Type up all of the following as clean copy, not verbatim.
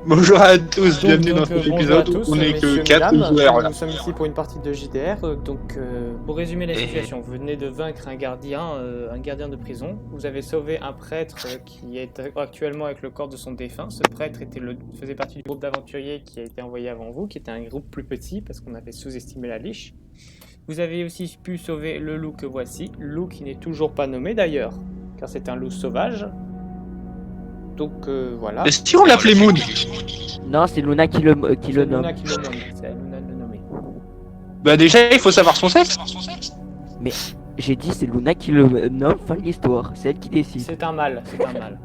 Bonjour à tous, bienvenue dans cet bonjour à épisode tous, où on n'est messieurs, que 4 mesdames. joueurs là. Nous sommes ici pour une partie de JDR. Pour résumer la situation, vous venez de vaincre un gardien de prison. Vous avez sauvé un prêtre qui est actuellement avec le corps de son défunt. Ce prêtre faisait partie du groupe d'aventuriers qui a été envoyé avant vous, qui était un groupe plus petit parce qu'on avait sous-estimé la liche. Vous avez aussi pu sauver le loup que voici, loup qui n'est toujours pas nommé d'ailleurs, car c'est un loup sauvage. Donc voilà. Et si on l'appelait Moon? Non, c'est Luna qui le nomme. C'est Luna qui le nomme, c'est à Luna de le nommer. Bah déjà il faut savoir son sexe. Mais j'ai dit c'est Luna qui le nomme, fin de l'histoire. C'est elle qui décide. C'est un mâle, c'est un mâle.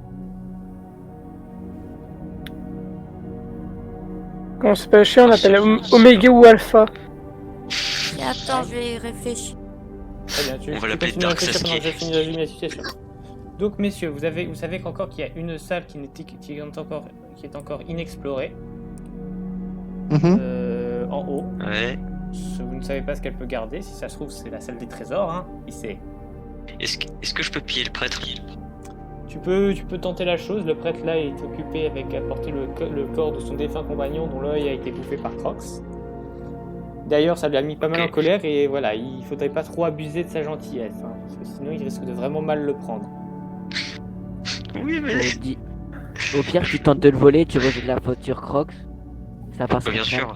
Quand c'est pas chiant, on appelle Oméga ou Alpha. Et attends, je vais y réfléchir. Très bien, tu On va l'appeler continues à Dark réfléchir pendant que Sasuke. je finis de résumer la situation. Donc messieurs, vous savez qu'encore qu'il y a une salle qui est encore inexplorée en haut. Ouais. Vous ne savez pas ce qu'elle peut garder. Si ça se trouve, c'est la salle des trésors. Hein. Qui sait? Est-ce que je peux piller le prêtre? Tu peux tenter la chose. Le prêtre là est occupé avec à porter le corps de son défunt compagnon dont l'œil a été bouffé par Crocs. D'ailleurs, ça lui a mis pas mal en colère et voilà, il faudrait pas trop abuser de sa gentillesse, hein, parce que sinon il risque de vraiment mal le prendre. Oui, mais... Au pire, tu tentes de le voler, tu rejettes la faute sur Crocs. Ça passe. Bien sûr.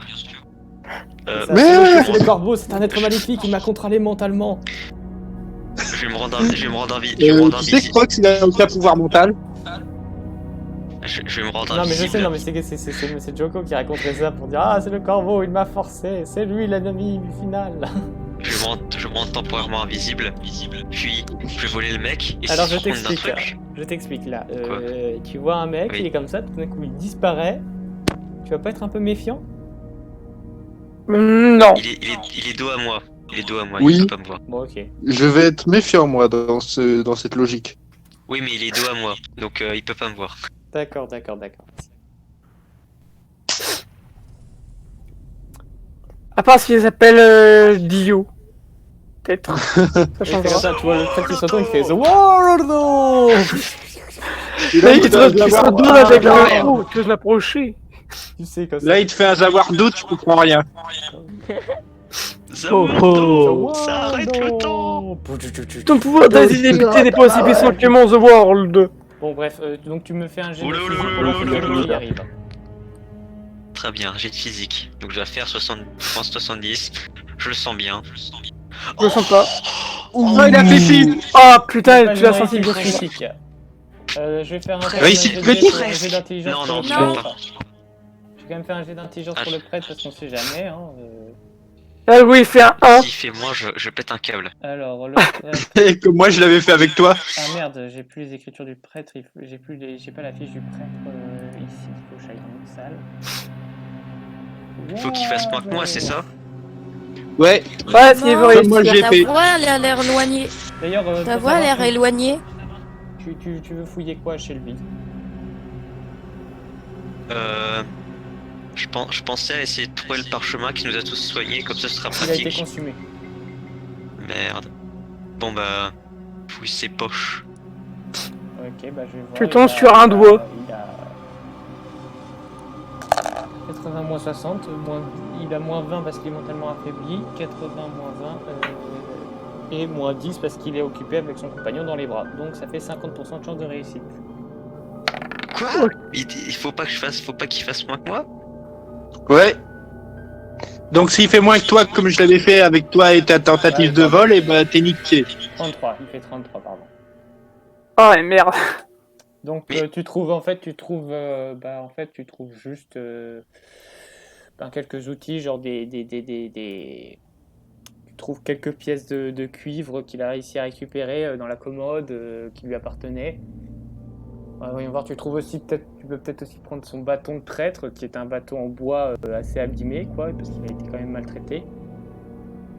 C'est le corbeau, c'est un être maléfique, il m'a contrôlé mentalement. Je vais me rendre Tu sais que Crocs il a aucun pouvoir mental. Je vais me rendre Non mais je invisible. sais, non mais c'est Joko qui raconterait ça pour dire ah c'est le corbeau, il m'a forcé, c'est lui l'ennemi final. Je me rends temporairement invisible. Puis je vais voler le mec. Et Alors si je se rend d'un t'explique, truc, je t'explique là. Quoi Tu vois un mec, Oui. il est comme ça, tout d'un coup il disparaît. Tu vas pas être un peu méfiant? Non. il est dos à moi. Il est dos à moi, Oui. il peut pas me voir. Bon ok. Je vais être méfiant moi dans cette logique. Oui, mais il est dos à moi, donc il peut pas me voir. D'accord. À part s'ils s'appellent Dio. Peut-être. Ça Et c'est comme changera. ça, tu vois le prêtre qui s'entend, il fait The World. Mais il te qui se donne avec Ah, le micro, tu veux l'approcher. Tu sais comme ça. Là il te fait un savoir doute, je comprends rien. Oh. Ça arrête le temps. Ton pouvoir d'invisibilité n'est pas aussi puissant que mon The World. Bon bref, donc tu me fais un jet de Oula, physique oula, pour voir oula, si oula, tu y oula. arrives. Très bien, j'ai de physique. Donc je vais faire 70. Je le sens bien. Je le sens pas. Oh il a fait film. Ah putain, Pas tu une l'as senti réussite bien. critique. Je vais faire un Réussite jet critique. pour un jet d'intelligence Non, pour non, le tu prêtre. peux pas. Je vais quand même faire un jet d'intelligence pour le prêtre parce qu'on sait jamais. Hein. Ah oui, il fait un 1. S'il fait moins, je pète un câble. Alors, le prêtre... Et que moi je l'avais fait avec toi. Ah merde, j'ai plus les écritures du prêtre, j'ai pas la fiche du prêtre ici, il faut que j'aille dans une salle. Faut qu'il fasse moins que moi, c'est ça? Ouais. Ouais, s'il veut Moi, réussir. j'ai Ta fait. voix, elle a l'air éloignée. D'ailleurs, Ta pour voix a savoir, l'air éloignée. tu veux fouiller quoi chez lui? Je pensais à essayer de trouver le parchemin qui nous a tous soignés, comme ça ce sera Il a été pratique. consumé. Merde. Bon bah... Fouille ses poches. Ok, bah je vais voir. Tu il tombes a- sur un doigt. Il a 80 moins 60, il a moins 20 parce qu'il est mentalement affaibli, 80 moins 20 et moins 10 parce qu'il est occupé avec son compagnon dans les bras. Donc ça fait 50% de chance de réussite. Quoi? Il faut pas qu'il fasse moins que moi? Ouais. Donc s'il fait moins que toi comme je l'avais fait avec toi et ta tentative de vol, et bah t'es niqué. 33, il fait 33 pardon. Oh et merde. Donc Mais- tu trouves juste quelques outils genre tu trouves quelques pièces de cuivre qu'il a réussi à récupérer dans la commode qui lui appartenait. Voyons voir, tu peux peut-être aussi prendre son bâton de prêtre qui est un bâton en bois assez abîmé quoi parce qu'il a été quand même maltraité.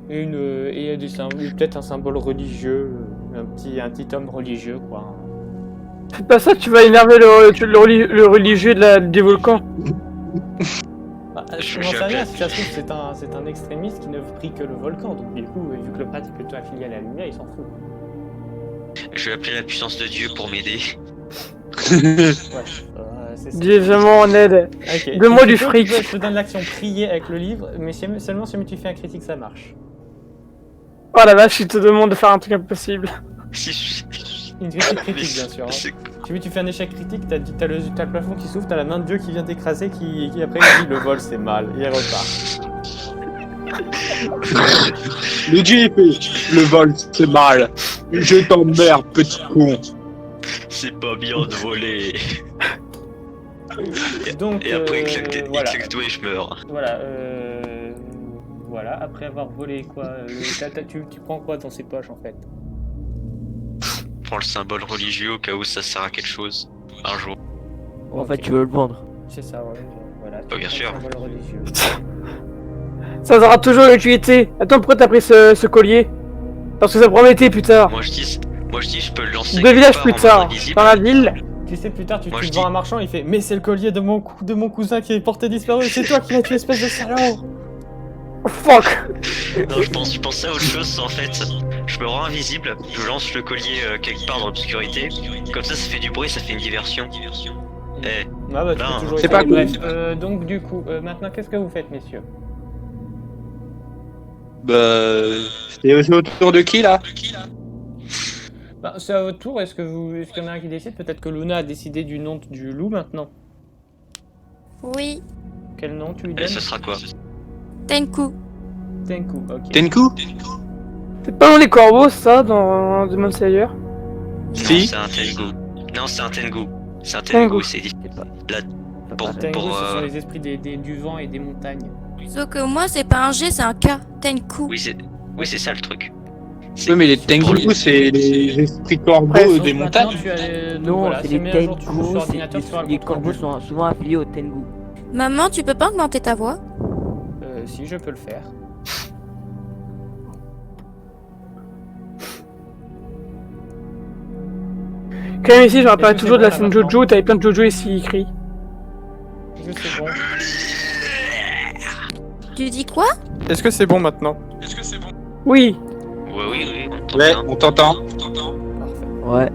Et peut-être un symbole religieux, un petit homme religieux quoi. C'est pas ça, tu vas énerver le religieux des volcans. Je On n'en vais sait rien, appeler- si ça se trouve c'est un extrémiste qui ne prie que le volcan, donc du coup, vu que le prêtre est plutôt affilié à la lumière, il s'en fout. Je vais appeler la puissance de Dieu pour m'aider. Ouais, c'est ça. Dis-moi en aide. Ok. Donne-moi Tu du peux- fric. Je te donne l'action prier avec le livre, mais seulement si tu fais un critique, ça marche. Oh la vache, il te demande de faire un truc impossible. Si je- Une critique critique, bien sûr. Hein. C'est- Tu fais un échec critique, t'as le plafond qui s'ouvre, t'as la main de Dieu qui vient t'écraser, qui après il dit le vol c'est mal, et il repart. Le dieu fait le vol, c'est mal. Je t'emmerde, petit con. C'est pas bien de voler. Donc, Et après, il claque voilà. tout et je meurs. Voilà, après avoir volé quoi, tu prends quoi dans ses poches en fait? Je prends le symbole religieux au cas où ça sert à quelque chose. Un jour. En fait, tu veux le vendre. C'est ça, ouais. Voilà. Oh, bien sûr. Symbole religieux. Ça aura toujours l'utilité. Attends, pourquoi t'as pris ce collier? Parce que ça promettait plus tard. Moi je dis, je peux le lancer. Deux quelque villages part plus en mode tard, invisible. dans la ville. Tu sais, plus tard, Moi, tu je te vois dis- un marchand, il fait mais c'est le collier de mon cousin qui est porté disparu, c'est toi qui l'as tué, espèce de salaud! Oh, fuck. Non, je pensais à autre chose en fait. Je me rends invisible, je lance le collier quelque part dans l'obscurité. Comme ça fait du bruit, ça fait une diversion. Eh, Ah bah, tu Non, peux toujours c'est essayer. pas cool. Bref, donc du coup, maintenant, qu'est-ce que vous faites, messieurs? Bah, c'est au tour de qui là? Bah, c'est à votre tour, est-ce qu'il y en a un qui décide? Peut-être que Luna a décidé du nom du loup maintenant. Oui, Quel nom tu lui et donnes? ce sera quoi? Tenku. Tenku, ok. Tenku? C'est pas dans les corbeaux, ça, dans Demon Slayer? Si. Non, c'est un Tengu. Non, c'est un Tengu. C'est un Tengu. Tengu, c'est C'est pas. Là, c'est pour- pas Tengu, pour, ce sont les esprits du vent et des montagnes. Sauf que moi, c'est pas un G, c'est un K. Tenku. oui, c'est ça le truc. Oui, mais les Tengu, c'est les esprits corbeaux Ouais, des Donc, montagnes. maintenant, tu as donc Non, voilà, c'est si les mais un jour tu joues Tengu, sur ordinateur, tu auras le les contrôle corbeaux du jeu. sont souvent affiliés au Tengu. Maman, tu peux pas augmenter ta voix? Si, je peux le faire. Quand même ici, je me rappelle Est-ce que toujours de c'est la bon, scène là, Jojo, t'avais plein de Jojo ici écrit. Est-ce que c'est bon? Tu dis quoi? Est-ce que c'est bon maintenant? Oui. Oui, on t'entend Ouais, bien. on t'entend. Parfait. Ouais.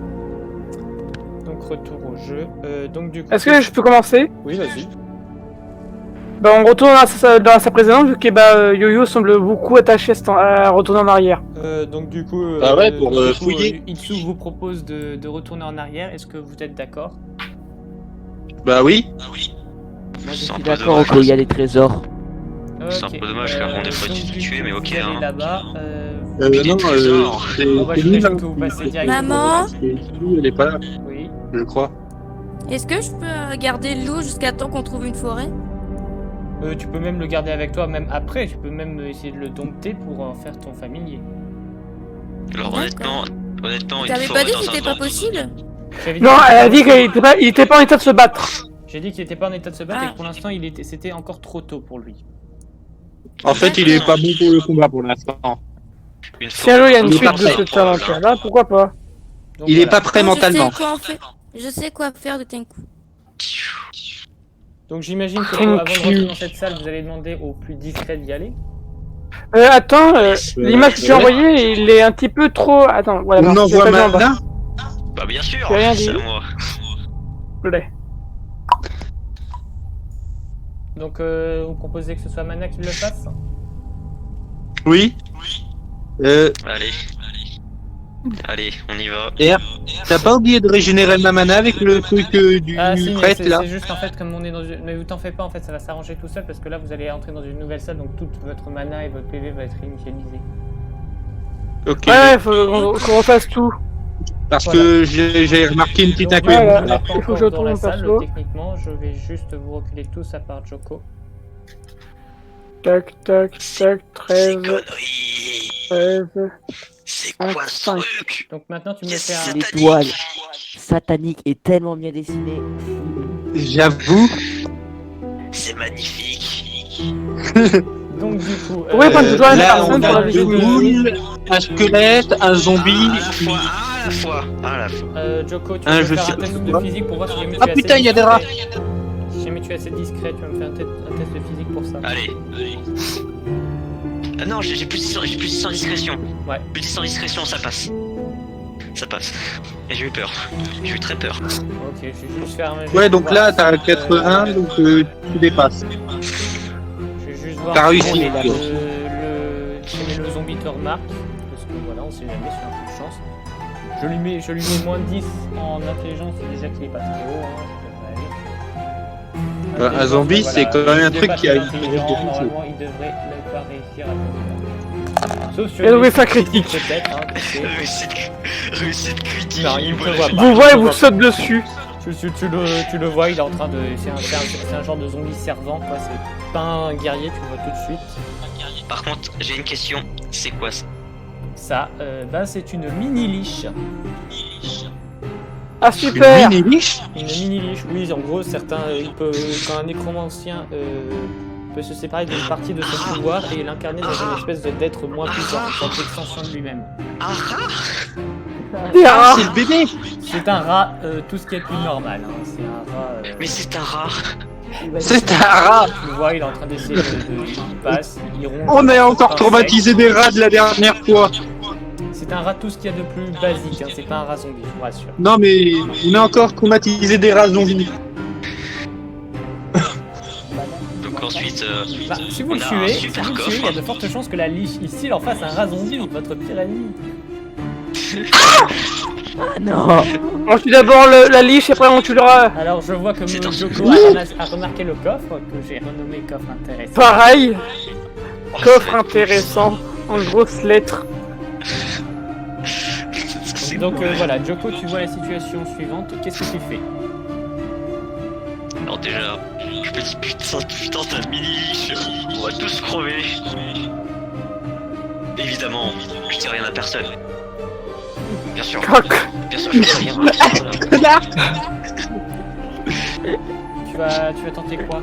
Donc, retour au jeu. Donc, du coup. Est-ce que je peux commencer? Oui, vas-y. Bah, on retourne dans sa précédente, vu que bah, Yo-Yo semble beaucoup attaché à retourner en arrière. Donc du coup, Ah ouais, pour, fouiller. Itsu vous propose de retourner en arrière. Est-ce que vous êtes d'accord? Bah oui. Moi, je C'est un suis peu d'accord dommage. qu'il y a des trésors. C'est un peu dommage car on est pas donc, dû se du tuer, coup, mais ok, vous allez hein. là-bas. Non, trésors. c'est Bon, bah, c'est j'imagine nul, que vous hein. passez directement. Maman? Elle est pas là, Oui. je crois. Est-ce que je peux garder le loup jusqu'à temps qu'on trouve une forêt? Tu peux même le garder avec toi, même après. Tu peux même essayer de le dompter pour en faire ton familier. Alors D'accord. honnêtement, une T'avais forêt pas dit dans que un c'était pas temps- possible? J'avais Non, dit- elle a dit qu'il était pas en état de se battre. J'ai dit qu'il était pas en état de se battre Ah. et que pour l'instant, c'était encore trop tôt pour lui. En fait, il est pas bon pour le combat pour l'instant. Une Si un jour il y a une Il est suite pas de prêt. cette aventure là, pourquoi pas? Donc, Il est voilà. pas prêt Non, mentalement. Je sais quoi faire de Tenku. Donc j'imagine que Thank avant de rentrer you. dans cette salle, vous allez demander au plus discret d'y aller. Attends, l'image que j'ai ouais. envoyée, il est un petit peu trop... Attends, voilà. On non, envoie j'ai pas vu en bas. maintenant. Bah bien sûr, J'ai rien c'est dit. à moi. Je l'ai. Donc vous proposez que ce soit Mana qui le fasse? Oui. Allez, on y va. T'as pas oublié de régénérer ma mana avec le truc du Ah si, mais prêtre là? c'est juste en fait comme on est dans une... Mais vous t'en faites pas en fait, ça va s'arranger tout seul parce que là vous allez entrer dans une nouvelle salle donc toute votre mana et votre PV va être initialisé. Ok. Ouais, faut qu'on refasse tout. Parce Voilà. que j'ai remarqué une petite Donc, inquiétude. voilà. vous n'êtes pas Il faut que encore je dans la retourne salle, perso. techniquement, je vais juste vous reculer tous à part Joko. Tac, tac, tac, 13, Conneries. 13. C'est quoi ce Cinq. truc? Donc maintenant tu me Yes, fais un... satanique. L'étoile satanique est tellement bien dessinée. J'avoue. C'est magnifique. Donc du coup... Ouais, prendre toujours la là, personne on pour la a deux visualiser. boules, un squelette, un zombie. À la fois. Joko, tu Ah, vas me je faire sais un test pas. de physique pour voir si jamais tu Ah es putain, assez il y a des rats. discret. Si jamais tu es assez discret, tu vas me faire un test de physique pour ça. Allez. Ah non, j'ai plus de 100 discrétion. Ouais. Plus de 100 discrétion, ça passe. Ça passe. Et j'ai eu peur. J'ai eu très peur. Ok, je vais juste faire un. Ouais, donc là, t'as 80, donc tu dépasses. Je vais juste voir. T'as si réussi. le zombie te remarque. Parce que voilà, on sait jamais sur un coup de chance. Je lui mets moins de 10 en intelligence, déjà qu'il est pas très haut. Hein, ça devrait aller. Un zombie, c'est quand même un truc qui a une Normalement, il devrait ne pas réussir à tomber. Sauf sur Et oui, les ça critique. peut-être, hein, tu sais. Réussite critique. Non, il ne te Voilà, voit j'ai- pas. Vous voyez, vous saute dessus. Tu le vois, il est en train de. C'est un genre de zombie servant, quoi. C'est pas un guerrier, tu le vois tout de suite. Par contre, j'ai une question. C'est quoi ça? Ça, c'est une mini-liche. Ah, super. Une mini-liche. Une mini-liche, oui, en gros, quand un nécromancien peut se séparer d'une partie de son pouvoir et l'incarner dans une espèce d'être moins puissant, une sorte d'extension de lui-même. Un rat? Des Ah, rats. c'est le bébé. C'est un rat, tout ce qui est plus normal. Hein. C'est un rat. Mais c'est un rat. C'est un rat. Tu le vois, il est en train d'essayer il passe, il ronge. On est encore un traumatisé des rats de la dernière fois. insecte. C'est un rat tout ce qu'il y a de plus basique, hein. C'est pas un rat zombie, je vous rassure. Non, mais on est encore traumatisé des rats zombies. Donc ensuite, Bah, si vous on le a un tuez, super il y a coffre. de fortes chances que la liche ici il en fasse un rat zombie, votre pire ennemi. Ah non. On tue d'abord la liche et après on tue le rat. Alors je vois que C'est un Joko a remarqué le coffre, que j'ai renommé coffre intéressant. Pareil. Oh, Coffre intéressant. En grosses lettres. c'est Donc bon. voilà, Joko, tu vois la situation suivante, qu'est-ce que tu fais? Alors déjà, je me dis putain t'as une mini-liche, on va tous crever. Évidemment, je dis rien à personne. Bien sûr, Croc. je dis rien à personne. Connard. Tu vas tenter quoi?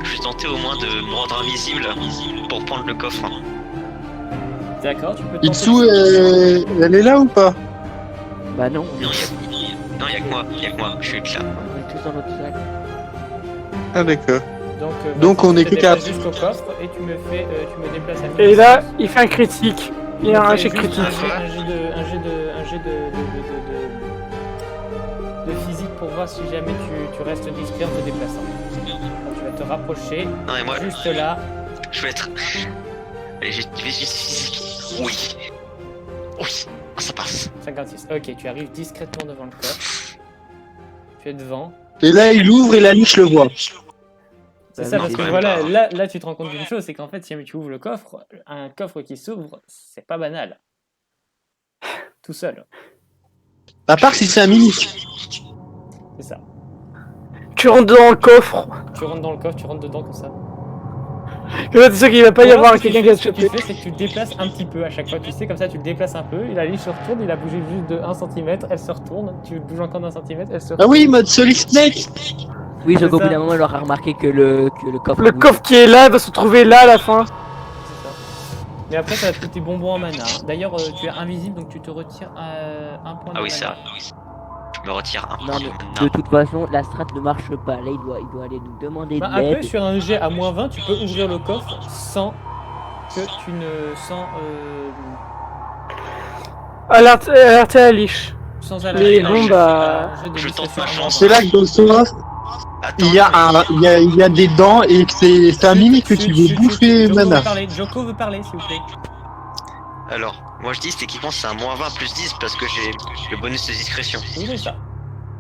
Je vais tenter au moins de me rendre invisible pour prendre le coffre. D'accord, tu peux tenter. Itsu, elle est là ou pas? Bah non, Non, y'a que moi, je suis là. on est tous dans notre sac. Ah, d'accord. Donc, on est tu que te déplaces 4. jusqu'au coffre et tu me déplaces à Et là, il fait un critique. Il y a un jet juste critique. un jet de physique pour voir si jamais tu restes discret en te déplaçant. Donc, tu vas te rapprocher, Non mais moi, juste là. je vais être... Allez, j'ai juste physique. Oui. Oui, ça passe. 56. Ok, tu arrives discrètement devant le coffre. Tu es devant. Et là, il ouvre et la liche le voit. C'est Bah ça, oui, parce c'est que quand voilà, même là tu te rends compte d'une chose, c'est qu'en fait, si jamais tu ouvres le coffre, un coffre qui s'ouvre, c'est pas banal. Tout seul, À part si c'est un mini. c'est ça. Tu rentres dans le coffre. Tu rentres dans le coffre, tu rentres dedans comme ça. Et là, tu sais qu'il va pas y Ou alors, avoir ce que tu quelqu'un qui va fais- te Ce que tu choper. fais, c'est que tu te déplaces un petit peu à chaque fois, tu sais, comme ça tu le déplaces un peu, et la liche se retourne, il a bougé juste de 1 cm, elle se retourne, tu bouges encore d'1 cm, elle se retourne. Ah oui, mode Solid Snake. Oui, C'est donc au bout ça. d'un moment, elle aura remarqué que le coffre. Le bouge. coffre qui est là va se trouver là à la fin. C'est ça. Mais après, ça va te coûter bonbons en mana. Hein. D'ailleurs, tu es invisible, donc tu te retires un point de Ah oui, mana. ça. Je me retire un Non, point mais de de toute façon, la strat ne marche pas. Là, il doit aller nous demander Bah, de après, l'aide. sur un jet à -20, tu peux ouvrir le coffre sans que tu ne... Alerte à la liche. sans Mais alarmer. bon, bah, Je tente ma chance. C'est là que dans le coffre, Attends, il y a des dents et que c'est un mini que tu veux bouffer, Joko Mana. veut parler, Joko veut parler, s'il vous plaît. Alors, moi je dis cet équipement c'est un -20 plus 10 parce que j'ai le bonus de discrétion. Oui, c'est ça.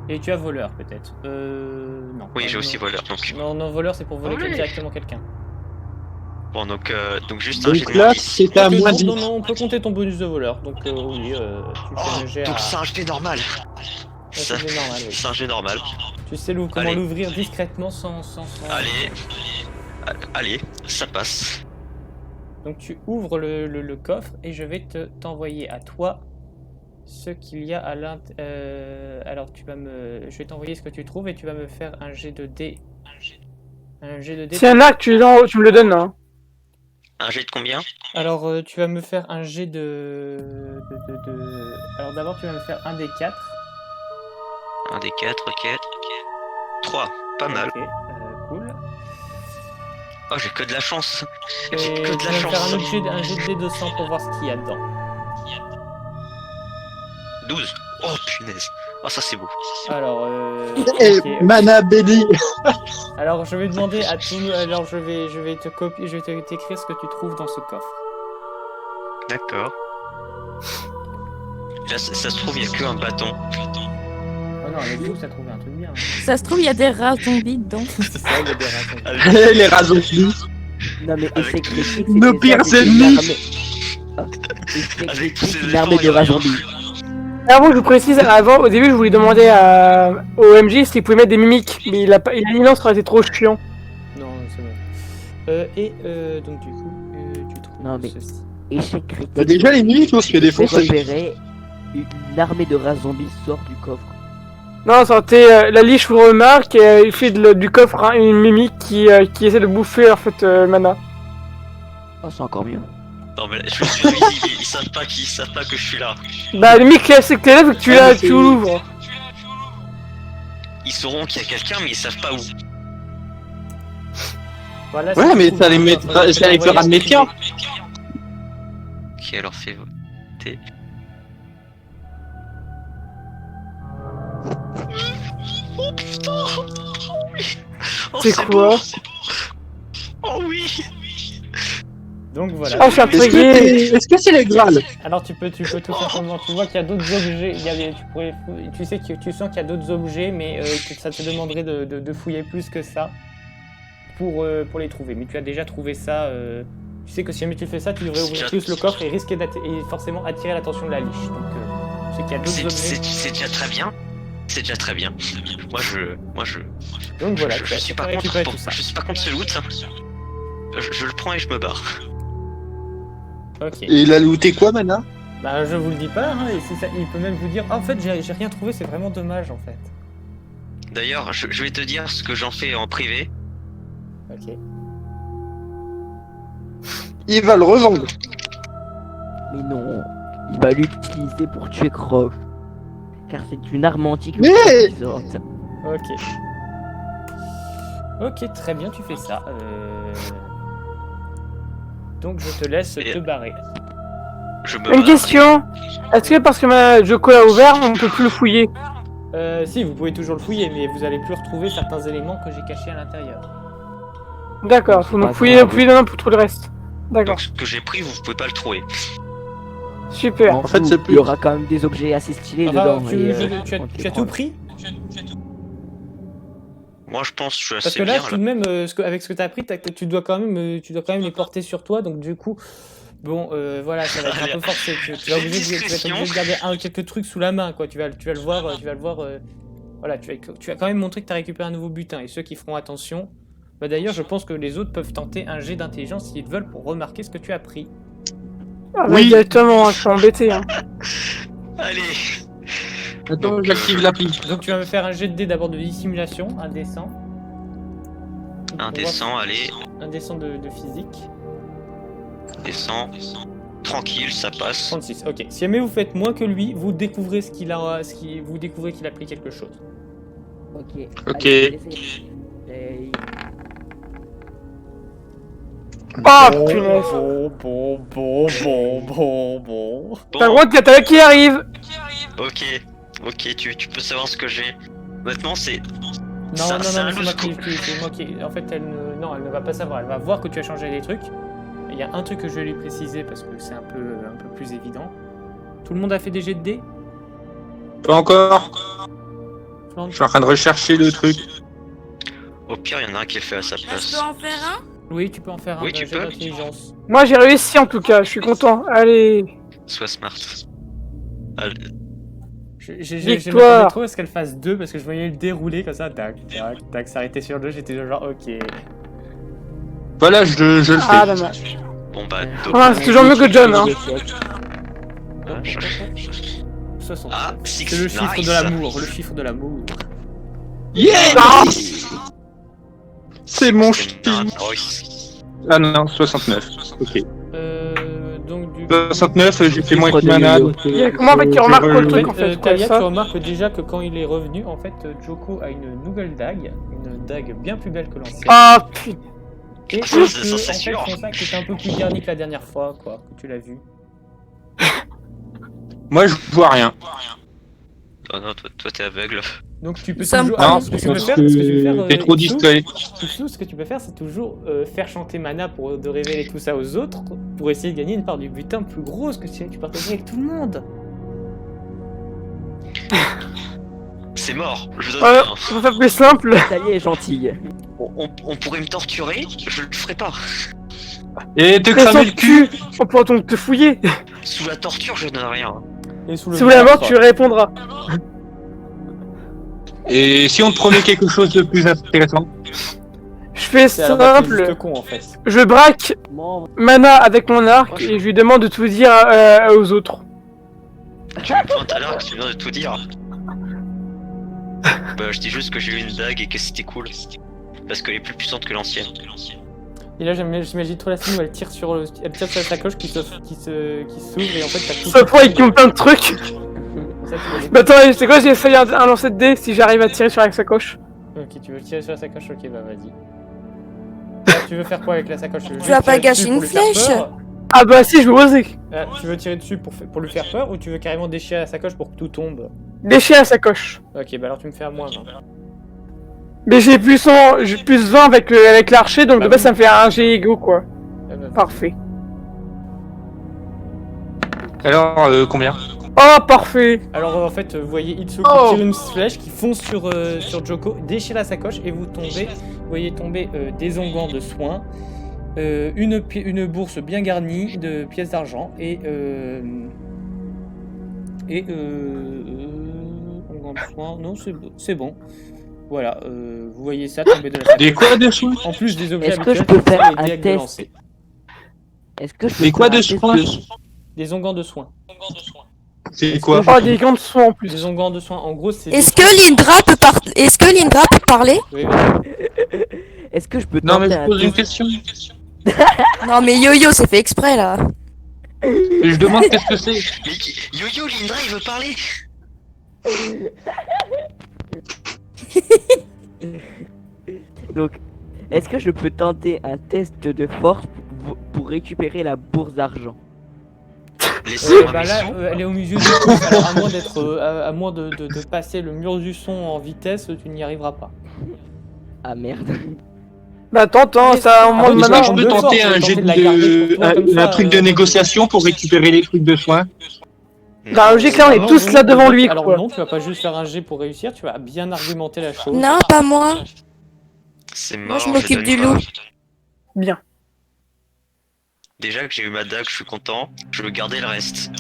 Et tu as voleur, peut-être. Non. Oui, j'ai Non, aussi non. voleur donc. Non, voleur, c'est pour voler Oui. directement quelqu'un. Bon, donc juste un jet Donc de là, moins 10. c'est à Ok, moins non, 10. non, on peut compter ton bonus de voleur. Donc, oui, tu fais le jet Donc à... c'est un jet normal. c'est normal, oui. C'est un jet normal. Tu sais comment Allez. l'ouvrir discrètement sans... Allez, ça passe. Donc tu ouvres le coffre et je vais t'envoyer à toi ce qu'il y a à l'intérieur. Alors je vais t'envoyer ce que tu trouves et tu vas me faire un jet de dés. Un jet de dés. S'il y en a, tu me le donnes. Hein. Un jet de combien? Alors tu vas me faire un jet Alors d'abord tu vas me faire un des 4. Un des 4, ok. 3, pas mal. Ok, cool. Oh, j'ai que de la chance. Et J'ai tu que vas de la me faire chance. un jet de dés 200 pour voir ce qu'il y a dedans. 12. Oh punaise. Oh ça c'est beau. Alors, Et ok. Mana Belly. Alors je vais demander à tout. Alors je vais te copier, je vais t'écrire ce que tu trouves dans ce coffre. D'accord. Là ça se trouve il y a que un bâton. Oh non, avec vous, ça trouvé un truc bien. Ça se trouve, il y a des rats zombies dedans. C'est ça, il y a des rats. Les razonniers. Non mais Avec échec tous- critique, Nos c'était pires ça, c'était ennemis. une armée- Ah, échec Avec tous critique, ces une armée de efforts, rats il y a- zombies. Avant, je vous précise, avant, au début, je voulais demander au MJ s'il pouvait mettre des mimiques, mais il a dit non, ça aurait été trop chiant. Non, c'est bon. Donc du coup, tu trouves Non, mais- ceci. Échec critique. Bah déjà les nuits, on se fait J'ai défoncer. repéré une armée de rats zombies sort du coffre. Non, ça aurait été la liche vous remarque et il fait du coffre hein, une mimique qui essaie de bouffer en fait Mana. Oh, c'est encore mieux. Non mais je suis invisible, ils savent pas que je suis là. Bah, le mimique c'est que t'es là, vu que tu Ah, l'as, mais c'est- tu l'ouvres. Ils sauront qu'il y a quelqu'un mais ils savent pas où. Voilà, Ouais, tu mais trouves ça les un- mettra, un- ça les un fera voyage méfiants. Qui alors fait voter. Oh putain. Oh oui. Oh, C'est quoi beau. Oh oui. Donc voilà. Ah, je suis intrigué. Est-ce que c'est les Graal? Alors tu peux tout simplement, tu vois qu'il y a d'autres objets, tu sais que tu sens qu'il y a d'autres objets, mais que ça te demanderait de fouiller plus que ça pour les trouver. Mais tu as déjà trouvé ça. Tu sais que si jamais tu fais ça, tu devrais ouvrir plus le coffre et risquer et forcément attirer l'attention de la liche. Donc tu sais qu'il y a d'autres objets. C'est déjà très bien. C'est déjà très bien. Moi je. Donc voilà, je tu suis peux pas récupérer contre. tout ça. Je suis pas contre ce loot. Je le prends et je me barre. Ok. Et il a looté quoi, Mana? Bah je vous le dis pas, hein, et si ça, il peut même vous dire, ah, en fait j'ai rien trouvé, c'est vraiment dommage en fait. D'ailleurs, je vais te dire ce que j'en fais en privé. Ok. Il va le revendre. Mais non, il va l'utiliser pour tuer Croc. Car c'est une arme antique Mais- puissante. Ok. Ok, très bien, tu fais ça. Donc je te laisse Et- te barrer. Je me Une barre. question. Est-ce que parce que ma Joko l'a ouvert, on peut plus le fouiller? Si, vous pouvez toujours le fouiller, mais vous allez plus retrouver certains éléments que j'ai cachés à l'intérieur. D'accord, faut Pas donc fouiller, grave. fouiller dedans pour trouver le reste. D'accord, Donc ce que j'ai pris, vous pouvez pas le trouver. super. En fait, c'est plus- Il y aura quand même des objets assez stylés Enfin, dedans. tu, et, tu as, on te tu les as prend. tout pris? Moi je pense que je suis Parce assez que là, bien tout là. de même, avec ce que tu as pris, tu dois quand même les porter sur toi, donc du coup, bon, voilà, ça va être un peu forcé. Tu vas être obligé de garder quelques trucs sous la main, quoi. Tu vas le voir, voilà, tu vas quand même montrer que tu as récupéré un nouveau butin, et ceux qui feront attention, bah d'ailleurs, je pense que les autres peuvent tenter un jet d'intelligence s'ils veulent pour remarquer ce que tu as pris. Ah, Oui. directement, je suis embêté. Hein. Allez. Attends, Donc, j'active l'appli. Donc tu vas me faire un jet de dés d'abord de dissimulation, un dessin. Un descend, allez. Un dessin de physique. Descend. Tranquille, ça passe. 36, ok. Si jamais vous faites moins que lui, vous découvrez vous découvrez qu'il a pris quelque chose. Ok. Ok. Allez, laissez- Et- Oh punaise. Bon. T'as le droit de t'attaquer qui arrive. Ok, tu peux savoir ce que j'ai. Honnêtement, c'est. Non, Ça, non, c'est non, un c'est moi loup. c'est moi qui. En fait, elle ne va pas savoir. Elle va voir que tu as changé les trucs. Il y a un truc que je vais lui préciser parce que c'est un peu plus évident. Tout le monde a fait des jets de dés? Pas encore. Flandre Je suis en train de rechercher le truc. Au pire, il y en a un qui est fait à sa Ah, je place. peux en faire un? Oui, tu peux en faire un Oui, jet tu peux. d'intelligence. Moi j'ai réussi en tout cas, je suis content. Allez. Sois smart. Allez. J'ai Victoire. trop à ce qu'elle fasse 2 parce que je voyais le dérouler comme ça, tac, s'arrêter sur 2, j'étais genre ok. Voilà, je le fais. Ah dommage. Bon bah, Ah, c'est toujours mieux que John, hein. dommage. 60. Ah, six, C'est le chiffre nice. de l'amour, le chiffre de l'amour. Yeah! Ah. C'est mon C'est chien. nice. Ah non, 69. Ok. Donc du 69, j'ai fait moins que Chiffre de Mana. yo-yo. donc, Il y a comment en fait qui remarque je- le truc en fait, quoi, Talia, tu ça. remarques déjà que quand il est revenu, en fait, Joko a une nouvelle dague, une dague bien plus belle que l'ancienne. Ah putain. Et ça, que, c'est en sûr. fait, son sac était un peu plus garni que la dernière fois, quoi, que tu l'as vu. Moi, je vois rien. Oh non, toi t'es aveugle. Donc tu peux Ça me toujours. parle. Non, ce que tu peux parce faire, ce que tu peux faire, que t'es trop Ixou, distrait. Ixou, ce que tu peux faire, c'est toujours faire chanter Mana pour de révéler tout ça aux autres, pour essayer de gagner une part du butin plus grosse que si tu partageais avec tout le monde. C'est mort, je donne Ouais, rien. on va faire plus simple. Talia est gentille. On pourrait me torturer, je le ferai pas. Et te Mais sans cramer le cul. on pourra donc te fouiller. Sous la torture, je donne rien. Et sous le Si vous voulez la mort, ventre. tu répondras. Et si on te promet quelque chose de plus intéressant? Je fais C'est alors, bah, t'es juste simple. con en fait. Je braque Mana avec mon arc et je lui demande de tout dire aux autres. Tu me pointes à l'arc, tu viens de tout dire. Bah, je dis juste que j'ai eu une dague et que c'était cool. Parce qu'elle est plus puissante que l'ancienne. Et là j'imagine trop la scène où elle tire sur la sacoche qui s'ouvre et en fait t'as tout. Sauf fois, ils ont plein de trucs. Ça, tu vas Mais attends, c'est quoi, j'ai essayé un lancer de dés si j'arrive à tirer sur la sacoche. Ok, tu veux tirer sur la sacoche, ok, bah vas-y. Là, tu veux faire quoi avec la sacoche? Tu vas pas gâcher une flèche? Ah bah si, je vais oser. Tu veux tirer dessus pour lui faire peur ou tu veux carrément déchirer la sacoche pour que tout tombe? Déchirer la sacoche. Ok, bah alors tu me fais à moins 20. Mais j'ai plus 20 avec l'archer, donc Bah de base oui. ça me fait un G égaux quoi. Parfait. Alors, combien? Oh, parfait. Alors en fait, vous voyez Itsu qui Oh. tire une flèche qui fonce sur Joko, déchire la sacoche et vous voyez tomber des onguents de soins, une bourse bien garnie de pièces d'argent et onguents de soins, non c'est bon. Voilà, vous voyez ça tomber de la sacoche. Des quoi de soins? En plus des objets Est-ce que je habituels, peux faire et un des actes de test? lancer. Est-ce que je peux Des quoi faire un de test soins? Des onguents de soins. C'est quoi? Oh, des gants de soin en plus. Des onguents de soins, en gros c'est... Est-ce que Lindra peut parler? Oui, Est-ce que je peux Non, mais tenter je un pose une test? question. Non mais Yo-Yo, c'est fait exprès là. Je demande qu'est-ce que c'est. Mais Yo-Yo, Lindra, il veut parler. Donc, est-ce que je peux tenter un test de force pour récupérer la bourse d'argent? Laissez-moi bah mes là, sous. elle est au milieu du truc, alors à moins à moins de passer le mur du son en vitesse, tu n'y arriveras pas. Ah merde. Bah attends, ça en Ah, monte mais Est-ce maintenant. que je peux de tenter force, un jet tenter de la garder pour toi, comme un ça, truc de négociation pour récupérer les trucs de soins? Bah logique là, on est Non, tous non, là devant non, lui alors quoi. non, tu vas pas juste faire un jet pour réussir, tu vas bien argumenter la chose. Non, pas moi. C'est mort, Moi, je m'occupe donne du pas. loup. Bien. Déjà que j'ai eu ma dague, je suis content. Je veux garder le reste.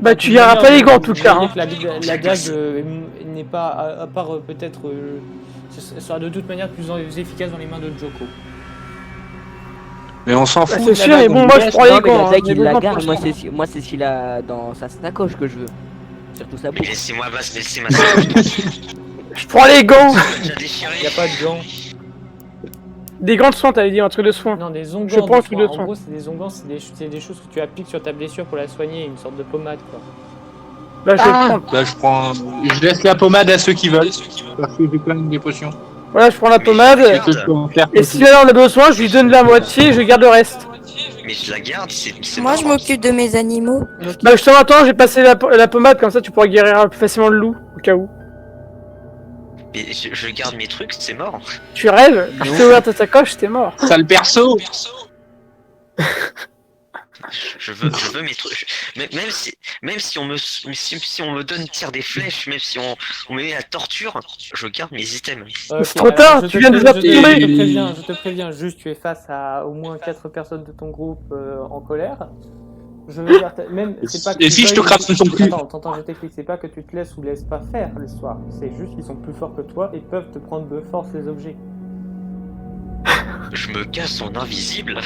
Bah tu y auras pas les gants en tout cas. Vous Hein. voyez que la dague n'est pas, à part peut-être, ce sera de toute manière plus efficace dans les mains de Joko. Mais on s'en Bah, fout. c'est de sûr, la mais dague, bon, on moi laisse, je prends les Non, mais gants. la hein. dague, J'ai il la besoin garde. pour Moi, ça. c'est si la dans sa sacoche que je veux. Surtout sa Mais bourse. laissez-moi laissez ma sacoche. Je prends les gants. Déjà déchiré. Y a pas de gants. Des gants de soin, t'avais dit un truc de soin. Non, des Je onguents. prends un de truc soin. de En soin. gros, c'est des onguents, c'est des choses que tu appliques sur ta blessure pour la soigner, une sorte de pommade quoi. Bah je Ah, prends. bah je prends. Je laisse la pommade à ceux qui veulent. Parce que j'ai plein de potions. Voilà, je prends la pommade. Qu'est-ce que je peux en faire? Et si là on a besoin, je lui donne la moitié et je garde le reste. Mais je la garde, c'est Moi, je mort. m'occupe de mes animaux. Bah justement, attends, j'ai passé la pommade, comme ça tu pourras guérir plus facilement le loup, au cas où. Mais je garde mes trucs, c'est mort. Tu rêves, quand je t'ai ouvert ta sacoche, t'es mort. Sale perso! Je veux mes trucs. Même si on me donne tire des flèches, même si on me met la torture, je garde mes items. Ok, C'est trop alors, tard, je tu te viens de pré- déjà tomber. je te préviens, juste tu es face à au moins 4 personnes de ton groupe en colère. Je veux dire, même, c'est pas que Et tu si je te veuilles- crache sur ton cul? Attends, je t'explique, c'est pas que tu te laisses ou laisses pas faire l'histoire, c'est juste qu'ils sont plus forts que toi et peuvent te prendre de force les objets. Je me casse en invisible.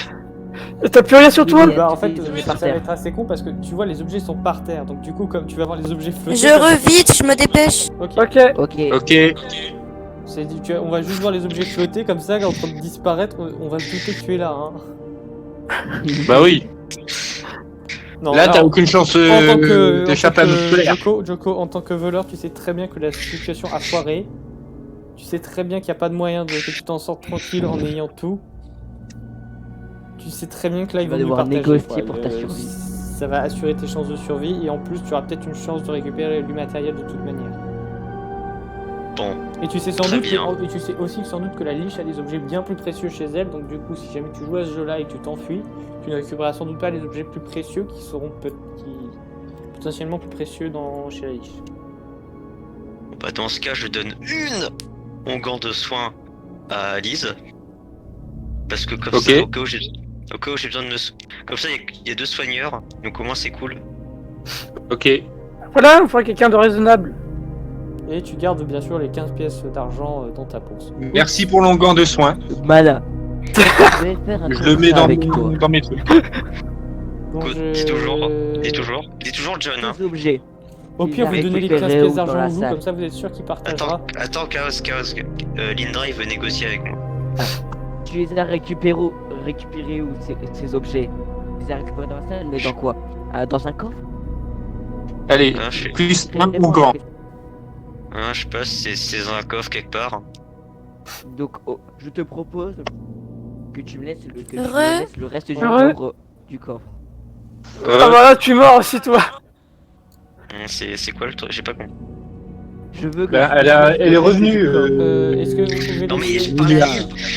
T'as plus rien sur toi? Oui. Bah en fait, tu ça par va terre. être assez con parce que tu vois les objets sont par terre, donc du coup comme tu vas voir les objets flotter. Je revite, je me dépêche. Ok. Ok. Ok. Ok. On va juste voir les objets flotter comme ça, en train de disparaître, on va se douter que tu es là. Hein. Bah oui. Non, Là, t'as alors, aucune chance d'échapper à notre colère. Joko, en tant que voleur, tu sais très bien que la situation a foiré. Tu sais très bien qu'il n'y a pas de moyen que tu t'en sortes tranquille en ayant tout. Tu sais très bien que là, ils Tu vas vont nous devoir partager. négocier quoi. pour ta survie. Ça va assurer tes chances de survie et en plus tu auras peut-être une chance de récupérer du matériel de toute manière. Bon, Et tu sais Très bien. et tu sais aussi sans doute que la liche a des objets bien plus précieux chez elle, donc du coup si jamais tu joues à ce jeu-là et que tu t'enfuis, tu ne récupéreras sans doute pas les objets plus précieux qui seront potentiellement plus précieux chez la liche. bah dans ce cas, je donne une onguent de soin à Lise. Parce que comme Ok. ça, au cas où j'ai besoin de me... Comme ça, il y a 2 soigneurs, donc au moins c'est cool. Ok. Voilà, il faudrait quelqu'un de raisonnable. Et tu gardes bien sûr les 15 pièces d'argent dans ta bourse. Merci pour l'onguent de soin. Mana. Je vais faire un Je le mets contrat avec toi. dans mes trucs. Donc, Good. je- Il est toujours John, hein. Des objets. Au pire, vous Il a donnez les 15 récupéré pièces où dans d'argent la au loup, salle. comme ça vous êtes sûr qu'il partagera. Attends, Chaos. Lindra, il veut négocier avec moi. Tu les as récupérés où ces objets? Tu les as récupérés dans la salle, mais dans quoi? Dans un coffre? Allez, Hein, je plus un onguent. sais pas, c'est dans un coffre quelque part. Donc, je te propose que tu me laisses le reste du Re- coffre. Ah voilà, tu es mort aussi toi. C'est quoi le truc? J'ai pas compris. Je veux que Bah, tu- elle est revenue. Est-ce que vous pouvez Non mais laisser-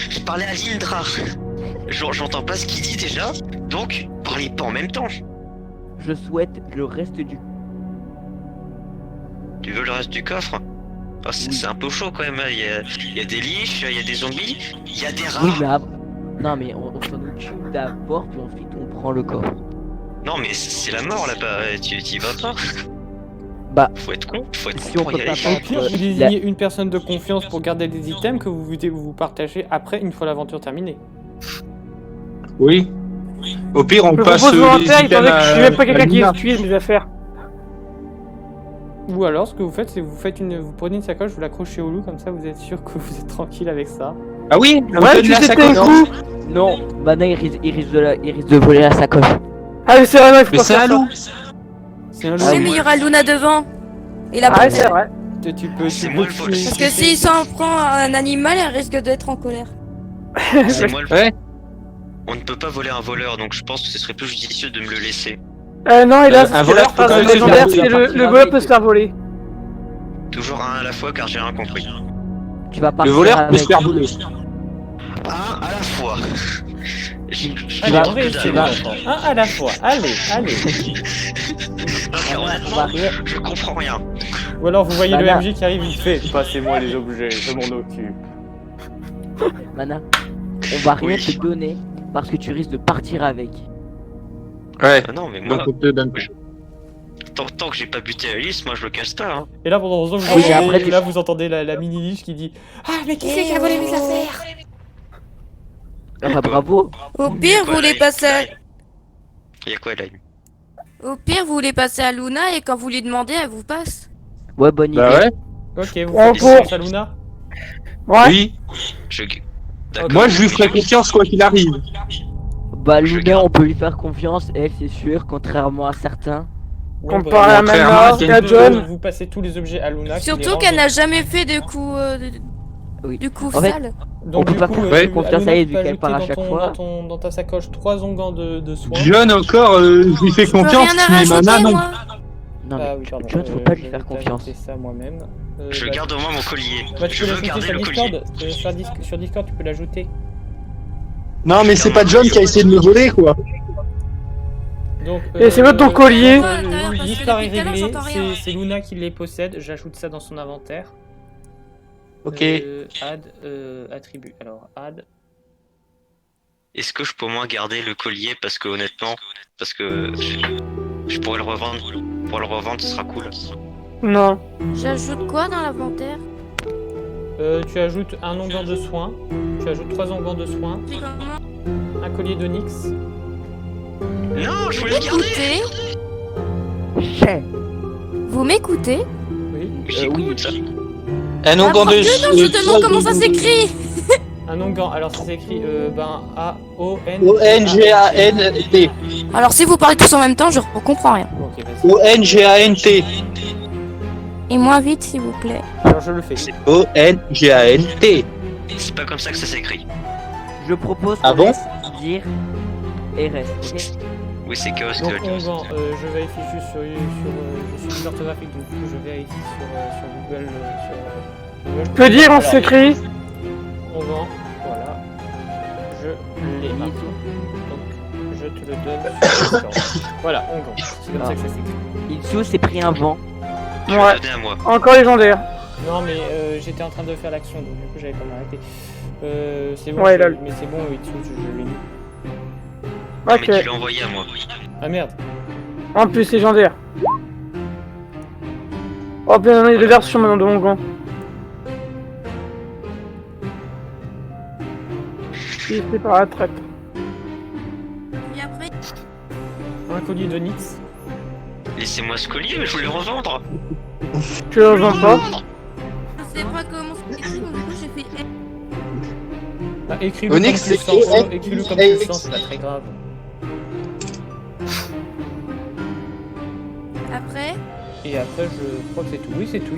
je parlais à Lindra. J'entends pas ce qu'il dit déjà, donc parlez pas en même temps. Je souhaite le reste du... Tu veux le reste du coffre? Ah, c'est un peu chaud quand même, hein. Il y a des liches, il y a des zombies, il y a des rats. Oui, mais non, mais on s'en occupe d'abord, puis ensuite on prend le coffre. Non mais c'est la mort là-bas, tu y vas pas. Bah, Faut être con si pour on y peut aller. pas Au pire, vous désignez une personne de confiance pour garder des items que vous partagez après une fois l'aventure terminée. Oui. Au pire, on Je passe propose les volontaire, étant donné que je suis même pas à quelqu'un qui Lina. utilise mes affaires. Ou alors, ce que vous faites, c'est que vous prenez une sacoche, vous l'accrochez au loup, comme ça vous êtes sûr que vous êtes tranquille avec ça. Ah oui, on Ouais, donne tu la sais un sacoche. coup. non, Mana il risque de voler la sacoche. Ah mais c'est vrai, non, il faut Mais pas c'est faire un ça. loup. C'est un loup. Oui, mais il y aura Luna devant. Et la Ah ouais, panthère. c'est vrai. Tu peux. C'est tu moi peux- le vol. Parce que s'il s'en prend à un animal, elle risque d'être en colère. C'est moi le Ouais. On ne peut pas voler un voleur, donc je pense que ce serait plus judicieux de me le laisser. Non, et là, Un voleur peut quand même se légendaire, faire c'est voler. le voleur peut se faire voler. Toujours un à la fois car j'ai rien compris. Tu vas Le partir voleur peut avec... se faire voler. Un à la fois. Allez, vas- on réussit, tu les vas- enfants. Un à la fois. Allez. Non, mais On va honnêtement, rien- je comprends rien. Ou alors vous voyez le Voilà. MJ qui arrive, il fait passez-moi les objets, je m'en occupe. Mana, on va rien Oui. te donner parce que tu risques de partir avec. Ouais. Ah non, mais moi, Donc on te donne. tant que j'ai pas buté Alice, moi je le casse pas. Hein. Et là pendant ce temps, vous Oui, entendez, après, tu- là, vous entendez la mini liche qui dit ah mais qui c'est qui a volé mes affaires? Ah, bravo. Au pire, vous voulez passer à... Y'a quoi là? Au pire, vous voulez passer à Luna et quand vous lui demandez, elle vous passe. Ouais, bonne idée. Bah ouais. Ok, vous En faites gros. confiance à Luna. Ouais. Oui. Je... Moi, je lui ferai confiance quoi qu'il arrive. Bah, Je Luna, garde. on peut lui faire confiance, elle, c'est sûr, contrairement à certains. Comparé à Contrairement Mana à et à quelqu'un- John. Vous passez tous les objets à Luna. qui les Surtout range. qu'elle n'a jamais fait de coups... Oui. Du coup, En fait, sale. Donc, on peut du pas coup, faire ouais, confiance Luna, à elle, tu peux vu qu'elle part à ajouter chaque fois. dans ta sacoche 3 onguents de soins. John encore, je lui fais Je peux confiance, rien à mais rajouter, Mana non. moi. Non, Ah mais oui, pardon. John, faut pas lui je faire vais confiance. t'ajouter ça moi-même. Je Bah, garde au moins mon collier. bah, tu Je peux veux l'ajouter garder sur le Discord. collier. Sur Discord, tu peux l'ajouter. Non, mais c'est pas John qui a essayé de me voler quoi. Donc, Et c'est quoi ton collier? Parce que L'histoire est depuis tout à l'heure, réglée, j'entends rien. c'est Luna qui les possède, j'ajoute ça dans son inventaire. Ok. Add, attribut. Alors, add. Est-ce que je peux au moins garder le collier parce que honnêtement, je pourrais le revendre. Pour le revendre, ce sera cool. Non. J'ajoute quoi dans l'inventaire? Tu ajoutes un onguent de soins, tu ajoutes 3 onguents de soins, C'est comment? un collier d'onyx. Non, je voulais le garder. Écoutez, Chais. vous m'écoutez? Oui. J'écoute. Un Ah, onguent parce de. que non, je demande comment ça s'écrit. Un onguent, alors ça s'écrit A-O-N. O-N-G-A-N-T. Alors si vous parlez tous en même temps, je comprends rien. Ok, vas-y. O-N-G-A-N-T. Et moins vite, s'il vous plaît. Alors je le fais. O-N-G-A-N-T. C'est pas comme ça que ça s'écrit. Je propose Ah qu'on bon laisse dire et reste, ok? Oui, c'est Chaos qui Donc va le dire. Ongan, je vérifie juste je suis orthographique, donc je vérifie sur Google. Google. Que dire en Alors, secret? Ongan, voilà. Je l'ai mis. Donc je te le donne sur le store. Voilà, Ongan. C'est comme ça que ça s'écrit. Itsu s'est pris un vent. Je vais Ouais. le donner à moi. Encore légendaire. Non mais j'étais en train de faire l'action, donc du coup j'avais pas m'arrêter. C'est bon, Ouais, lol. mais c'est bon, Itsu, je l'ai mis. Non, Ok. mais tu l'as envoyé à moi. Ah merde. En plus légendaire. Oh bien, il y a deux versions maintenant de mon gant. Il fait par la traite. Et après, Un collier de Nix. Laissez-moi ce collier, je veux le revendre. Tu le vends pas? je sais pas comment c'est écrit, donc du coup j'ai fait. Bah, écris-le comme Onyx, tu le c'est sens, EX. écris-le comme tu le sens, c'est pas très grave. Après, Et après, je crois que c'est tout. Oui, c'est tout.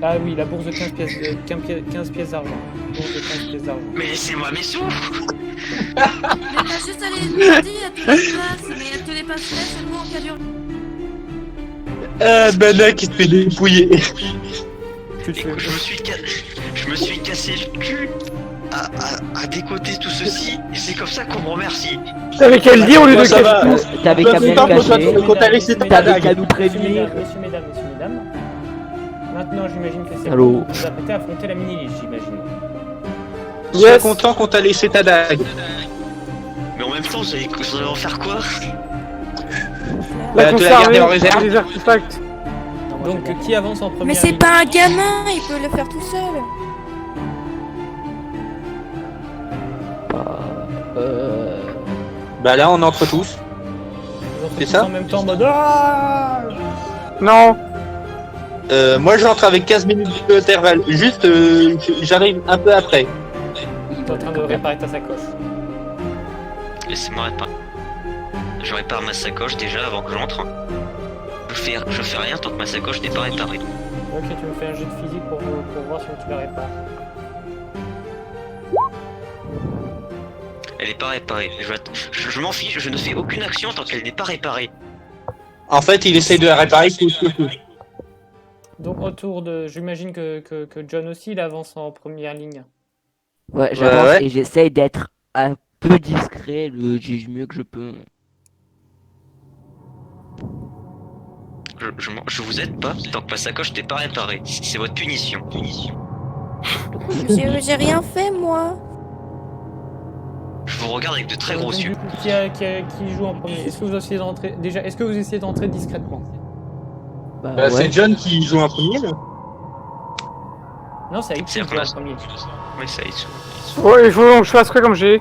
Ah oui, la bourse de 15 pièces, 15 pièces d'argent. Bourse de 15 pièces d'argent. Mais laissez-moi mes sous. mais t'as juste à les demander à tous les passes, mais elle te les passerait seulement en cas d'urgence. Ah, Bana qui se fait dépouiller. Tu te Écoute, fais... je me suis cassé le cul à décoter tout ceci, et c'est comme ça qu'on me remercie. T'avais qu'à le dire au lieu de Moi, ça va. cacher. T'avais Toi, qu'à tout bien le temps, le quand cacher. quand t'as laissé ta T'avais dague. qu'à nous prévenir. Messieurs, mesdames. Maintenant, j'imagine que c'est Allô. bon. Vous vous apprêtez à affronter la mini-liche, j'imagine. Sois content qu'on t'a laissé ta dague. Mais en même temps, vous allez en faire quoi? La tu l'as conserver, gardé en réserve. des artefacts. Donc, qui avance en premier? Mais c'est pas un gamin, il peut le faire tout seul. Bah là, on entre tous. c'est ça En même temps, en mode... Ah Non. Moi, j'entre avec 15 minutes d'intervalle. Juste, j'arrive un peu après. T'es en train de réparer ta sacoche. Laissez-moi réparer. Je répare ma sacoche déjà avant que j'entre. Je fais rien tant que ma sacoche n'est pas réparée. Ok, tu me fais un jet de physique pour voir si tu la répares. Elle n'est pas réparée. Je m'en fiche, je ne fais aucune action tant qu'elle n'est pas réparée. En fait, il essaye de la réparer coûte que coûte. Donc, autour de... J'imagine que John aussi, il avance en première ligne. Ouais, j'avance ouais. et j'essaye d'être un peu discret du mieux que je peux. Je vous aide pas tant que ma sacoche n'est pas réparée. C'est votre punition. J'ai rien fait, moi. Je vous regarde avec de très gros Donc, yeux. du coup, qui joue en premier? Est-ce que vous essayez d'entrer... Déjà, est-ce que vous essayez d'entrer discrètement? Bah, Bah, ouais. c'est John qui joue en premier, là. Non, c'est Aït qui C'est joue en place. premier. Oui, ça y est. Ouais, il faut que je fasse quoi comme j'ai.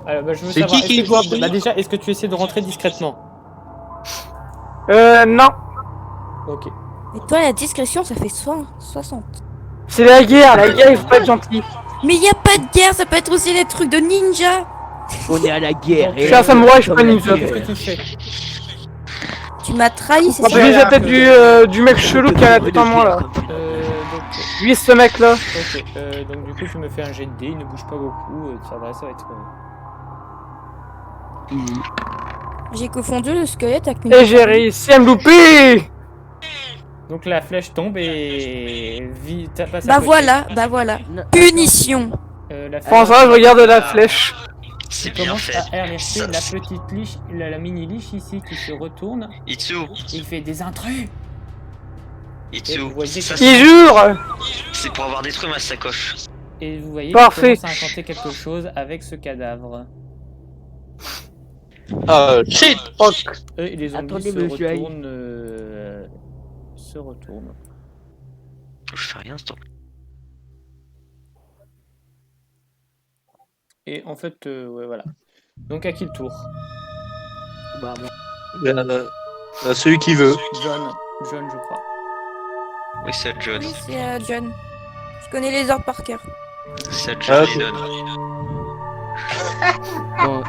Bah, je veux C'est savoir, qui est-ce que joue en tu- premier? Bah, déjà, est-ce que tu essaies de rentrer discrètement? Non. Ok. Mais toi, la discrétion, ça fait 60. C'est la guerre, il faut pas être gentil. Mais y a pas de guerre, ça peut être aussi des trucs de ninja. On est à la guerre. Donc, et Je suis un samouraï, je suis comme pas la ninja. guerre. Qu'est-ce que tu fais? Tu m'as trahi, c'est On ça. peut utiliser la tête du mec chelou qui a la tête en moi là. Donc, Lui, ce mec là. ok. Donc, du coup, tu me fais un jet de dés, il ne bouge pas beaucoup. Ça va être... J'ai confondu le squelette avec une. Et j'ai réussi à me louper. Donc, la flèche tombe et... T'as pas Bah voilà. Non, Punition. La Pendant ça, je regarde la flèche. C'est Il bien commence fait. à alerter Ça- la petite liche, la mini-liche ici qui se retourne. Itsu, Il fait des intrus. Itsu, Et vous voyez ça, Qui jure. c'est pour avoir détruit ma sacoche. Et vous voyez Parfait. qu'il commence à incanter quelque chose avec ce cadavre. Shit! Et les zombies Attendez, se monsieur Aïe. retournent. Se retournent. Je fais rien, stop. Et en fait, ouais, voilà. Donc à qui le tour? Bah, bon. Celui qui veut. John, je crois. Oui, c'est à John. Oui, c'est John. Je connais les ordres par cœur. C'est à John ok. Lennon. Bon.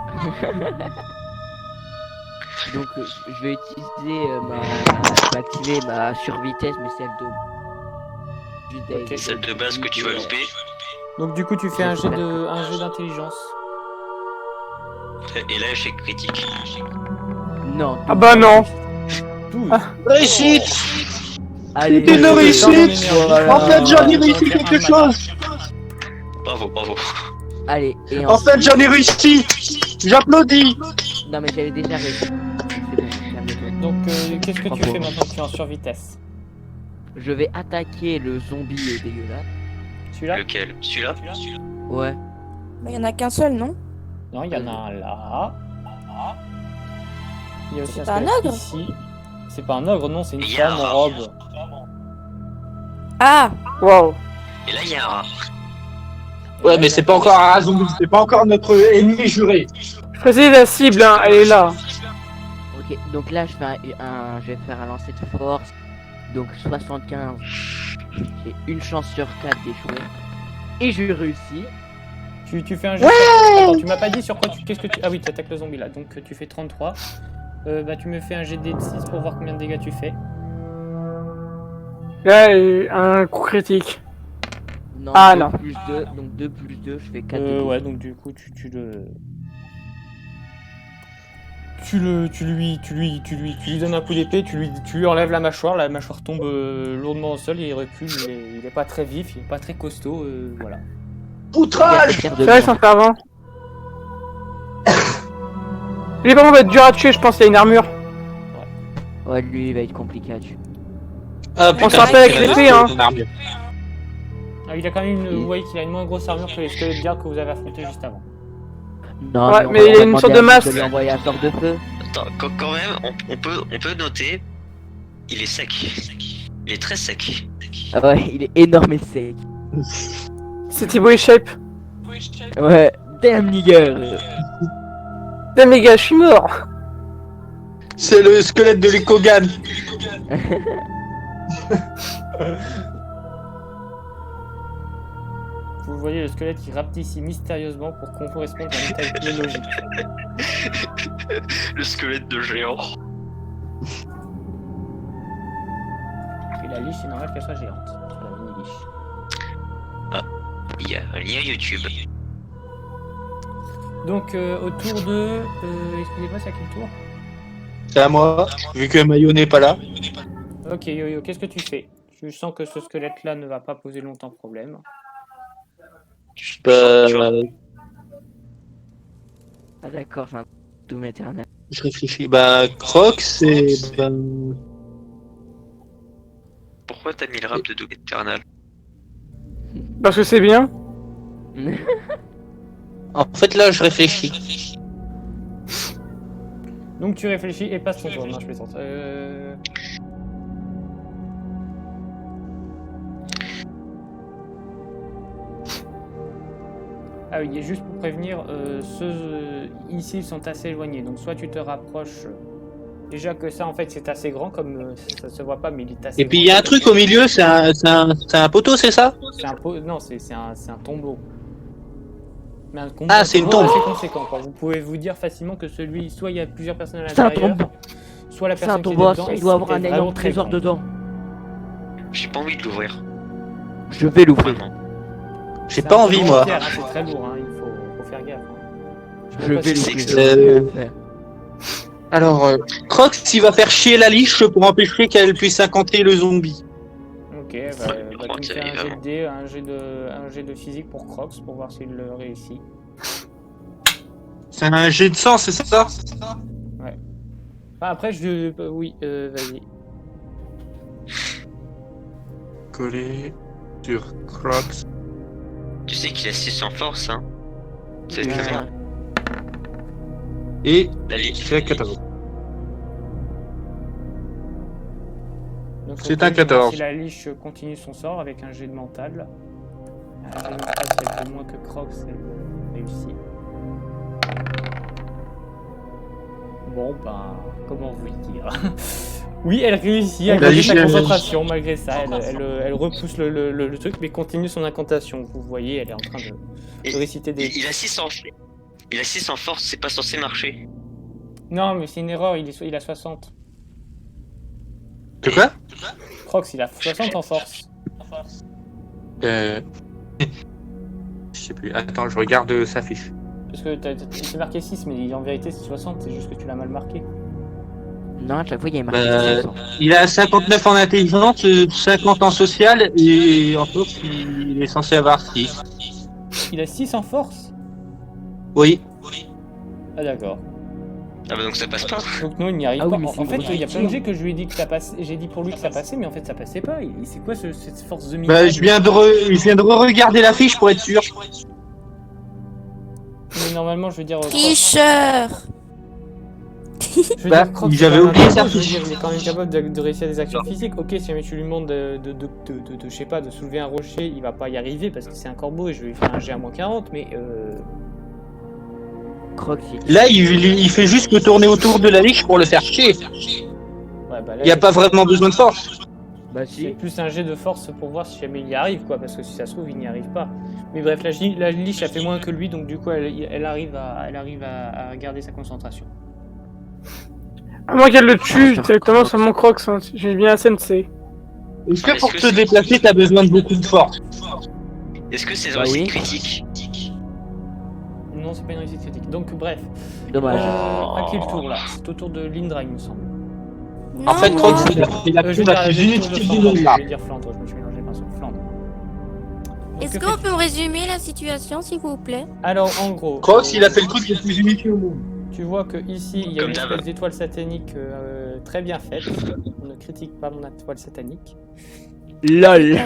Donc je vais utiliser activer ma survitesse, mais celle de Ok. Celle de base que tu vas louper. Donc du coup, tu fais un jet d'intelligence. Et là, échec critique. Non. Ah bah non. 12. Réussite. Allez. C'est une réussite. Voilà. En fait, j'en ai réussi quelque chose. Bravo, bravo. Allez, et En fait, j'en ai réussi. J'applaudis. Non mais j'avais déjà réussi. C'est bon, calme-toi. Donc, qu'est-ce que tu fais maintenant que tu es en survitesse? Je vais attaquer le zombie dégueulasse. Celui-là? Lequel? Celui-là? Ouais. Bah, y en a qu'un seul, non? Non, il y en a un là. Il y a aussi C'est un pas un squelette ogre? ici. C'est pas un ogre, non, c'est une Il y a femme un en rat. robe. Ah! Waouh. Et là, il y a un rat. Ouais, mais c'est pas encore un zombie. C'est pas encore notre ennemi juré. Choisis la cible, hein, elle est là. Ok, donc là je vais faire un lancer de force. Donc 75. J'ai une chance sur 4 d'échouer. Et je réussis. Tu fais un jeu. Attends, tu m'as pas dit sur quoi tu. Qu'est-ce que tu. Ah oui, tu attaques le zombie là. Donc tu fais 33. Bah tu me fais un GD de 6 pour voir combien de dégâts tu fais. Là, un coup critique. Non, Ah, 2 non. plus 2, donc 2 plus 2, je fais 4 de Ouais, donc du coup tu le. Tu lui donnes un coup d'épée, tu lui enlèves la mâchoire tombe lourdement au sol et il recule, il est pas très vif, il est pas très costaud, voilà. Outrage. dégâts. C'est vrai, sans servant. Il est pas va être dur à tuer, je pense, il a une armure. Ouais, lui il va être compliqué à tuer. Ah, On se rappelle avec l'épée, hein. Ah, il a quand même vous voyez qu'il a une moins grosse armure que les squelettes de garde que vous avez affrontés juste avant. Non, Ouais, on mais va- il a on va une sorte demander de à masse. de lui envoyer un sort de feu. Attends, quand même, on peut noter. Il est sec. Il est très sec. Ah ouais, il est énorme et sec. C'est Thibaut Shape. Ouais, damn nigger. Damn les gars, je suis mort. C'est le squelette de l'Ekogan. Vous voyez le squelette qui rapetit mystérieusement pour qu'on corresponde à une taille biologique. Le squelette de géant. Et la liche, c'est normal qu'elle soit géante. La mini-liche. Il y a un lien YouTube. Donc autour de... excusez-moi, c'est à quel tour? C'est à moi, vu que Mayo n'est pas là. Ok, Yo-Yo, qu'est-ce que tu fais? Je sens que ce squelette-là ne va pas poser longtemps problème. Bah, Ah d'accord, j'ai un doom éternel. je réfléchis. Bah, Croc, c'est. Bah... Pourquoi t'as mis le rap de Doom Eternal? Parce que c'est bien. En fait, là, je réfléchis. Donc tu réfléchis et passe ton tour. Non, je plaisante. Ah oui, et juste pour prévenir, ceux ici sont assez éloignés. Donc soit tu te rapproches. Déjà que ça, en fait, c'est assez grand, comme ça se voit pas, mais il est assez Et puis, grand. il y a un truc au milieu, c'est un poteau, c'est ça? C'est un non, c'est un tombeau. Mais un Ah, c'est une tombe. assez conséquent, quoi. Vous pouvez vous dire facilement que celui, soit il y a plusieurs personnes à C'est un l'intérieur, tombeau. soit la C'est un personne qui est tombeau, dedans. il doit avoir un est énorme vraiment très trésor grand. dedans. J'ai pas envie de l'ouvrir. Je vais l'ouvrir. Vraiment. J'ai C'est pas un envie, peu moi. en pierre, hein, c'est très lourd, hein, il faut faire gaffe. Hein. Je vais pas si c'est l'ouvrir. que- je vais rien faire. Alors, Croc, il va faire chier la liche pour empêcher qu'elle puisse incanter le zombie. Ok, Ouais, bah comment tu me tu fais y un vas, jet de dés, un jet de physique pour Crocs pour voir s'il le réussit. C'est un jet de sang, c'est ça? Ah, après, oui, vas-y. Coller sur Croc. Tu sais qu'il a 6 en force, hein. C'est Ouais. très bien. Et La liche. c'est 14. Donc, C'est ok, un je vais voir 14. Si la liche continue son sort avec un jet de mental. Un jet de mental, si elle fait moins que Crocs, elle réussit. Bon, ben, comment vous le dire? Oui, elle réussit à La garder liche, sa elle- concentration malgré ça. Elle repousse le truc, mais continue son incantation. Vous voyez, elle est en train de réciter des. Il a 6 en... Il a 6 en force, c'est pas censé marcher. Non, mais c'est une erreur, il a 60. De quoi? Crocs, il a 60 en force. Je sais plus. Attends, je regarde sa fiche. Parce que c'est marqué 6, mais en vérité c'est 60, c'est juste que tu l'as mal marqué. Non, à chaque fois, il y a marqué Bah, 500. il a 59 en intelligence, 50 en social, et en force, il est censé avoir 6. Il a 6 en force. Oui. Ah d'accord. Ah bah donc ça passe pas. Donc non, il n'y arrive Ah oui, pas. mais En c'est fait, une il y a plein de réaction. jets que je lui ai dit que ça passait. J'ai dit pour lui que ça passait, mais en fait ça passait pas. C'est quoi cette force de Bah, je viens de re-regarder la fiche pour être sûr. Mais normalement, je veux dire. Tricheur. Je veux Bah, dire, Croc, j'avais c'est quand même oublié un ça. robot, je veux dire, il est quand même capable de réussir des actions physiques. Ok, si jamais tu lui demandes je sais pas, de soulever un rocher, il va pas y arriver parce que c'est un corbeau et je vais lui faire un jet à moins 40, mais Croc, c'est... Là, il fait juste que tourner autour de la liche pour le faire chier. ouais, bah là, Il n'y a pas vraiment besoin de force. Bah c'est si. plus un jet de force pour voir si jamais il y arrive, quoi, parce que si ça se trouve, il n'y arrive pas. Mais bref, la liche a fait moins que lui, donc du coup, elle arrive à garder sa concentration. À moins qu'elle le tue directement sur mon Crocs, hein. J'ai bien la sensei. Est-ce que Est-ce pour que te c'est- déplacer, t'as besoin de beaucoup de force? Est-ce que c'est Bah une oui. critique? Non, c'est pas une réussite critique. Donc bref, Dommage. à qui le tour là? C'est au tour de Lindra, il me semble. Non, En fait, moi. Croc, c'est la Je vais plus dire la plus le tour de inutile du Flandre, monde là. je vais dire Flandre, je me suis mélangé pinceau. Flandre. Donc, Est-ce que qu'on fait- peut me résumer la situation, s'il vous plaît? Alors, en gros, Crocs, il a fait le truc le plus inutile au monde. tu vois que ici il y a Comme une d'hab. espèce d'étoile satanique très bien faite. On ne critique pas mon étoile satanique. LOL.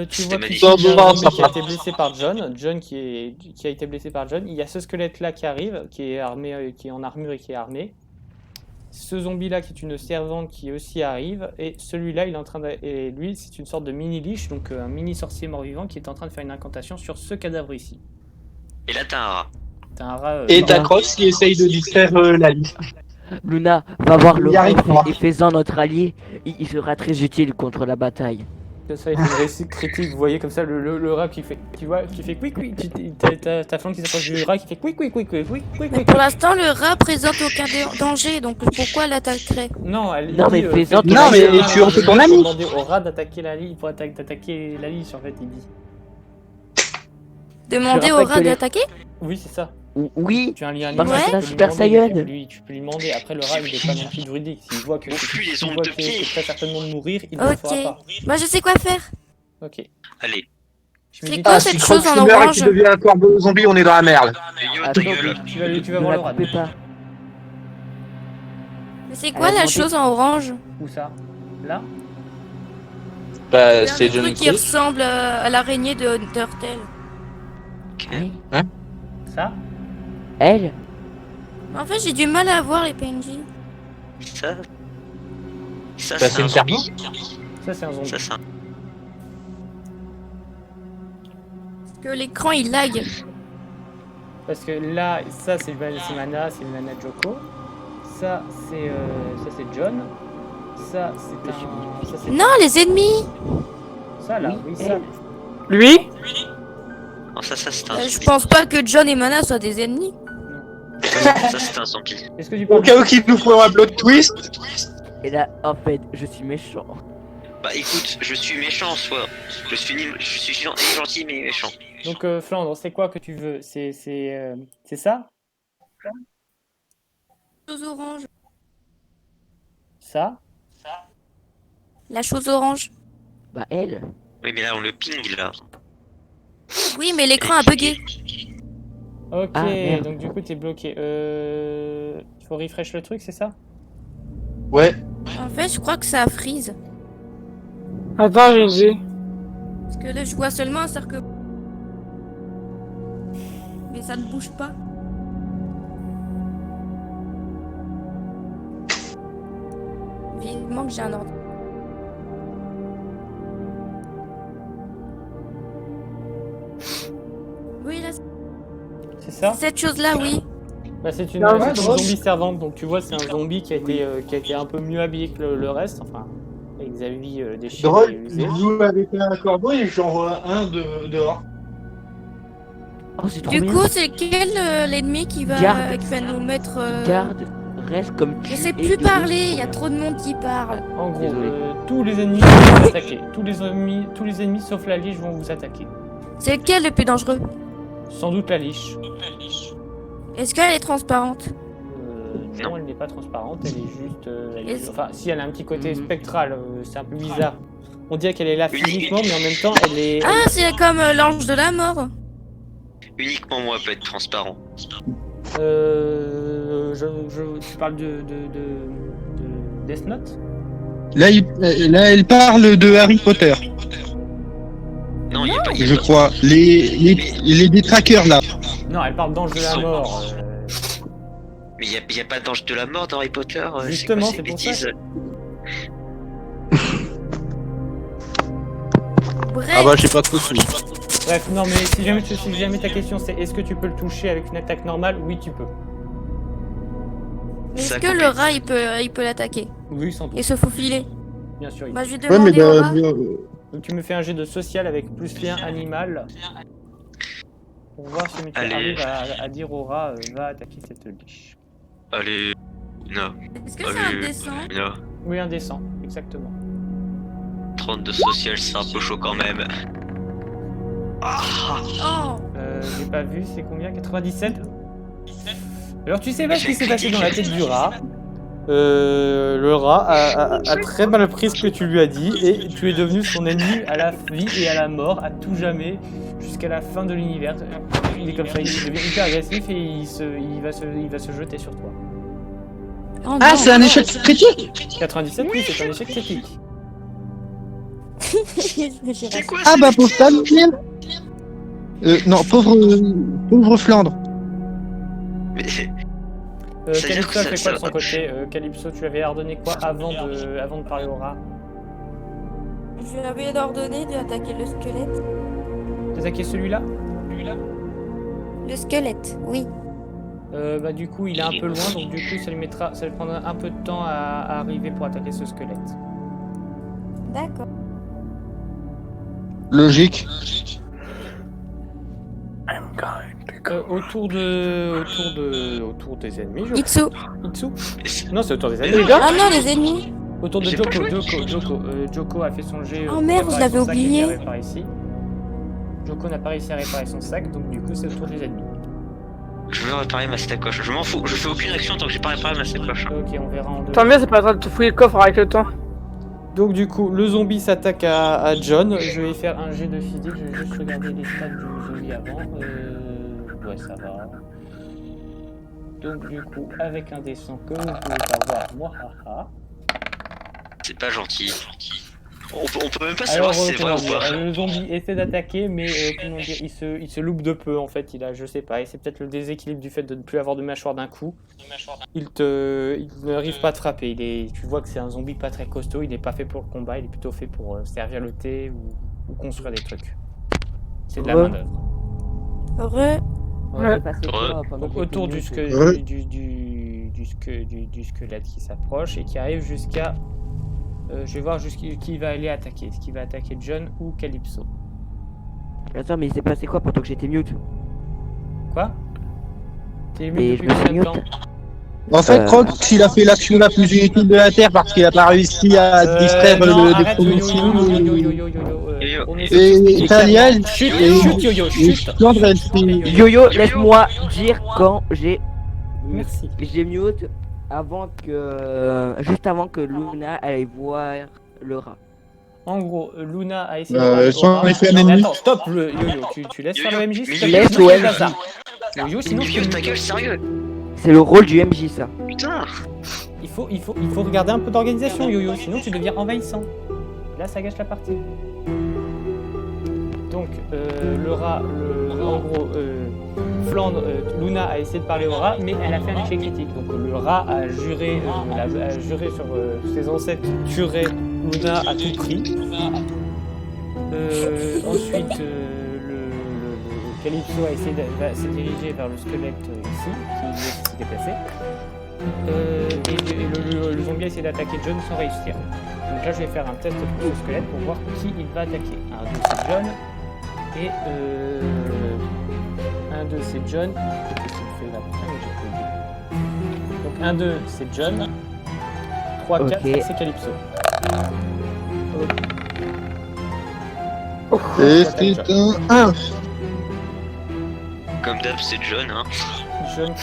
Tu C'était vois qu'ici magnifique. il y a un zombie Ça qui a va. été blessé par John. John qui a été blessé par John. Il y a ce squelette là qui arrive, qui est armé, qui est en armure et qui est armé. Ce zombie là qui est une servante qui aussi arrive. Et celui-là il est en train de... Et lui c'est une sorte de mini liche, donc un mini sorcier mort-vivant qui est en train de faire une incantation sur ce cadavre ici. Et là t'as un rat. T'as un rat. Et t'as Crocs qui essaye de distraire la liste. Luna, va voir le Il y arrive pas. et fais-en notre allié. Il sera très utile contre la bataille. Ça, il fait une réussite critique, vous voyez comme ça le rat qui fait, tu vois, qui fait quick quick, ta flanque qui s'approche du rat qui fait quick quick quick quick quick quick Mais quick. pour l'instant, le rat présente aucun danger, donc pourquoi l'attaquerait? Non, elle Non, mais dit, fais-en ton Non, mais fais- tu en fais ton faut ami. demander au rat d'attaquer la liche, pour d'attaquer la liche en fait, il dit. Demander Je au rappelle rat que les- d'attaquer? Oui, c'est ça. Oui. Tu as un lien Parce que tu c'est peux un lui Super demander, Saiyan. tu peux lui demander. Après, le rat, il est pas non plus druidique. S'il voit que Bon, plus les s'il ondes voit de que pied. tu vas certainement de mourir, il ne le Ok. fera pas. Moi, je sais quoi faire. Ok. Allez. Je me C'est dis, quoi Ah, cette si chose Crocs en meurt et orange? qu'il devient un corbeau zombie, on est dans la merde. Yo, Attends, ta gueule. tu vas voir le Ne la rat. coupez pas. Mais c'est quoi Elle a la demandé- chose en orange? Où ça? Là? Bah, Il y a un truc qui ressemble à l'araignée de Undertale. Ok. Hein Ça? Elle En fait, j'ai du mal à voir les PNJ. Ça. Ça Bah, c'est c'est un une zombie. Ça, c'est un zombie. Ça c'est un. Parce que l'écran il lag. Parce que là, ça c'est Mana, c'est Mana Joko. Ça c'est John. Ça c'est un. Ça c'est. Non, les ennemis! Ça là, oui, ça. Lui? Non, ça c'est un Je zombie. pense pas que John et Mana soient des ennemis. Ça c'est un zombie. Est-ce que tu Au parles cas où qu'il nous faut un plot twist. Et là, en fait, je suis méchant. Bah écoute, je suis méchant en soi. Je suis gentil mais méchant. Donc Flandre, c'est quoi que tu veux? C'est ça? Chose orange. Ça? La chose orange. Bah elle. Oui mais là on le ping là. Oui, mais l'écran a bugué. Ok, Ah, merde. donc du coup t'es bloqué. Il faut refresh le truc, c'est ça? Ouais. En fait, je crois que ça freeze. Attends, j'ai une idée. Parce que là, je vois seulement un cercle. Mais ça ne bouge pas. Vivement que j'ai un ordre. Oui, là, C'est ça? cette chose-là, oui. Bah, c'est une, Non, c'est ouais, une drôle. zombie servante, donc tu vois, c'est un zombie qui a été un peu mieux habillé que le reste, enfin, avec des habits déchirés Drôle, et usés. vous avez fait un corbeau et j'en vois un dehors. Oh, c'est trop Du bien. coup, c'est quel l'ennemi qui va nous mettre. Garde, reste comme tu Je sais es plus de parler, il y a l'autre. trop de monde qui parle. En gros, Désolé. tous les ennemis vont vous attaquer. Tous les ennemis sauf la liche vont vous attaquer. C'est lequel le plus dangereux? Sans doute la liche. Est-ce qu'elle est transparente? non, elle n'est pas transparente, elle est juste... Enfin, si, elle a un petit côté spectral, c'est un peu bizarre. On dirait qu'elle est là physiquement, mais en même temps, elle est... Ah, c'est comme l'ange de la mort. Uniquement moi peut être transparent. Tu parles de Death Note? Là, elle parle de Harry Potter, Non, il y a pas. je crois. Les détraqueurs, là. Non, elle parle d'ange de la mort. Mais il y a pas d'ange de la mort dans Harry Potter. Justement, c'est c'est quoi pour ces ça. bêtises? Bref, Ah bah, j'ai pas trop suivi. Bref, non, mais si jamais ta question c'est est-ce que tu peux le toucher avec une attaque normale? Oui, tu peux. mais est-ce Ça que coupe. le rat il peut l'attaquer Oui, sans doute. et se faufiler? Bien sûr. Bah, je vais Ouais, mais demander au rat. Donc tu me fais un jet de social avec plus lien animal. Pour voir si tu Allez. arrives à dire au rat va attaquer cette liche. Allez. Non. Est-ce que c'est Allez. indécent? Non. Oui, indécent, exactement. 32 social, c'est un peu chaud quand même. Ah. Oh, J'ai pas vu, c'est combien? 97? Alors tu sais pas ce qui s'est passé dans la tête du rat. Le rat a très mal pris ce que tu lui as dit et tu es devenu son ennemi à la vie et à la mort, à tout jamais, jusqu'à la fin de l'univers. Il est comme ça, il devient hyper agressif et il va se jeter sur toi. oh Ah, non. c'est un échec critique. 97, oui, c'est un échec critique. C'est quoi Ah bah, pauvre Tamlin. Non, pauvre Flandre. Mais Calypso Ça- a fait ça- quoi de son côté? Calypso, tu avais ordonné quoi avant de parler au rat? Je lui avais ordonné d'attaquer le squelette. D'attaquer celui-là? Le squelette, oui. Bah du coup il est un peu loin, donc du coup ça lui prendra un peu de temps à arriver pour attaquer ce squelette. D'accord. Logique. Autour des ennemis, je Itsu. Itsu? Non, c'est autour des ennemis. Ah non, les ennemis. Autour de J'ai pas Joko. Joko a fait son jet. Oh pour merde, réparer je l'avais son sac et oublié. il a réparé ici. Joko n'a pas réussi à réparer son sac, donc du coup c'est autour des ennemis. je veux réparer ma sacoche. Je m'en fous. Je fais aucune action tant que j'ai pas réparé ma sacoche. Ok, on verra en deux. Tant mieux, c'est pas grave de te fouiller le coffre avec le temps. Donc du coup, le zombie s'attaque à John. Je vais faire un jet de physique. Je vais juste regarder les stats du zombie avant. Ouais, ça va. Donc du coup, avec un dessin que vous pouvez pas voir, mouahaha. C'est pas gentil. On peut même pas Alors, savoir si c'est vrai comment ou pas. dire, le zombie essaie d'attaquer, mais comment dire, il se loupe de peu en fait. Je sais pas, et c'est peut-être le déséquilibre du fait de ne plus avoir de mâchoire d'un coup. Il n'arrive pas à te frapper. Tu vois que c'est un zombie pas très costaud. Il n'est pas fait pour le combat. Il est plutôt fait pour servir le thé ou construire des trucs. C'est de la Ouais. main d'œuvre. Heureux. Ouais. Donc autour du squelette qui s'approche et qui arrive jusqu'à... je vais voir qui va aller attaquer. Est-ce qu'il va attaquer John ou Calypso? Attends, mais il s'est passé quoi pendant que j'étais mute? Quoi? T'es Mais mis je depuis me suis combien de temps? mute. En fait, Crocs, il a fait l'action la plus inutile de la Terre parce qu'il a pas réussi à distraire non, des arrête, promotions. Yo-yo. On est Et Talia, Chut, et- chut, yo-yo, et chut. Flandre, elle fait- Yo-yo, laisse-moi dire quand j'ai Merci. mute juste avant que Luna aille voir le rat. En gros, Luna a essayé de parler au son rat. effet Non, mais ennemi. attends, stop le yo-yo, tu laisses faire le MJ s'il te plaît, Laisse sinon le je fais MJ. bazar. Yo-yo, sinon je Yo, fais ta gueule, sérieux. C'est le rôle du MJ, ça. Putain. il faut regarder un peu d'organisation, yo-yo, sinon tu deviens envahissant. Là, ça gâche la partie. Donc, le rat, en gros, Flandre, Luna a essayé de parler au rat, mais elle a fait un échec critique. Donc, le rat a juré sur ses ancêtres qu'il tuerait Luna à tout prix. Ensuite, le Calypso a essayé de se diriger vers le squelette ici, qui s'est déplacé. Et le zombie a essayé d'attaquer John sans réussir. Donc là, je vais faire un test pour le squelette pour voir qui il va attaquer. Un d'eux, c'est John. Et un d'eux, c'est John. Qu'est-ce qu'il fait là? Putain, mais j'ai pas dit. Donc un d'eux, c'est John. 3, 4, Ok. c'est Calypso. Et c'est un 1. Comme d'hab, c'est John, hein. John.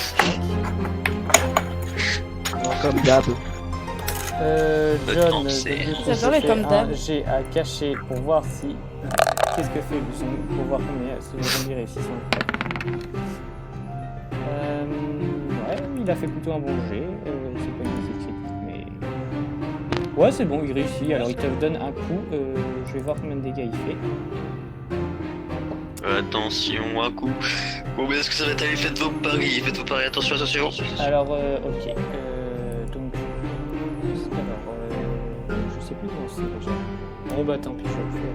Comme d'hab. John, c'est- du coup, Ça je semble fais comme d'hab. un jet à cacher pour voir si... Qu'est-ce que fait le zombie, pour voir combien si le zombie réussit son trait. Ouais, il a fait plutôt un bon jet. C'est pas une critique, mais... Ouais, c'est bon, il réussit. Alors il te donne un coup. Je vais voir combien de dégâts il fait. Attention, un coup. Bon, mais est-ce que ça va être allé? Faites vos paris, attention, attention. Alors, ok. Donc... Alors, je sais plus comment c'est déjà. Bon bah tant pis, je vais le faire.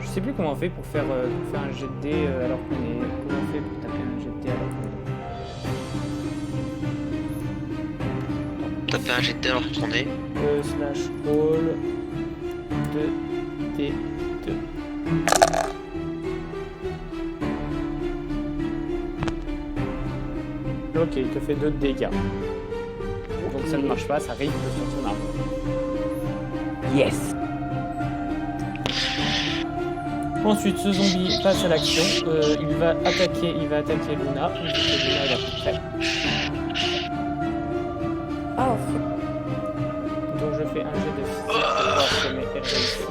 Je sais plus comment on fait pour faire un jet de dés alors qu'on est... Comment on fait pour taper un jet de dés alors qu'on est... T'as fait un jet de dés alors qu'on est. Slash roll 2 D2. Ok, il te fait 2 de dégâts. Donc ça ne marche pas, ça risque sur son arme. Yes. Ensuite, ce zombie passe à l'action. Il va attaquer Luna. Luna, elle est à peu près. Oh, Donc je fais un jet de physique pour voir comment elle réussit.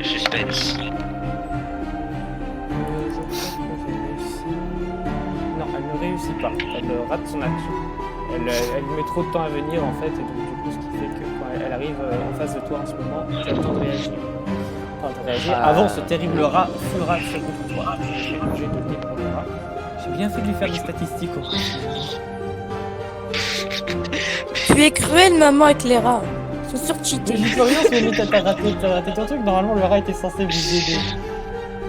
Suspense. Je pense que j'ai réussi. Non, elle ne réussit pas. Elle rate son action. Elle met trop de temps à venir en fait, et donc du coup, ce qui fait que quand elle arrive en face de toi en ce moment, tu as le temps de réagir. Enfin, de réagir avant ce terrible rat fera action contre toi. J'ai le jet de dés pour le rat. J'ai bien fait de lui faire des statistiques. tu es cruel, maman, avec les rats. Ils sont surcheatés. J'y peux rien, c'est limite t'as raté ton truc. Normalement, le rat était censé vous aider.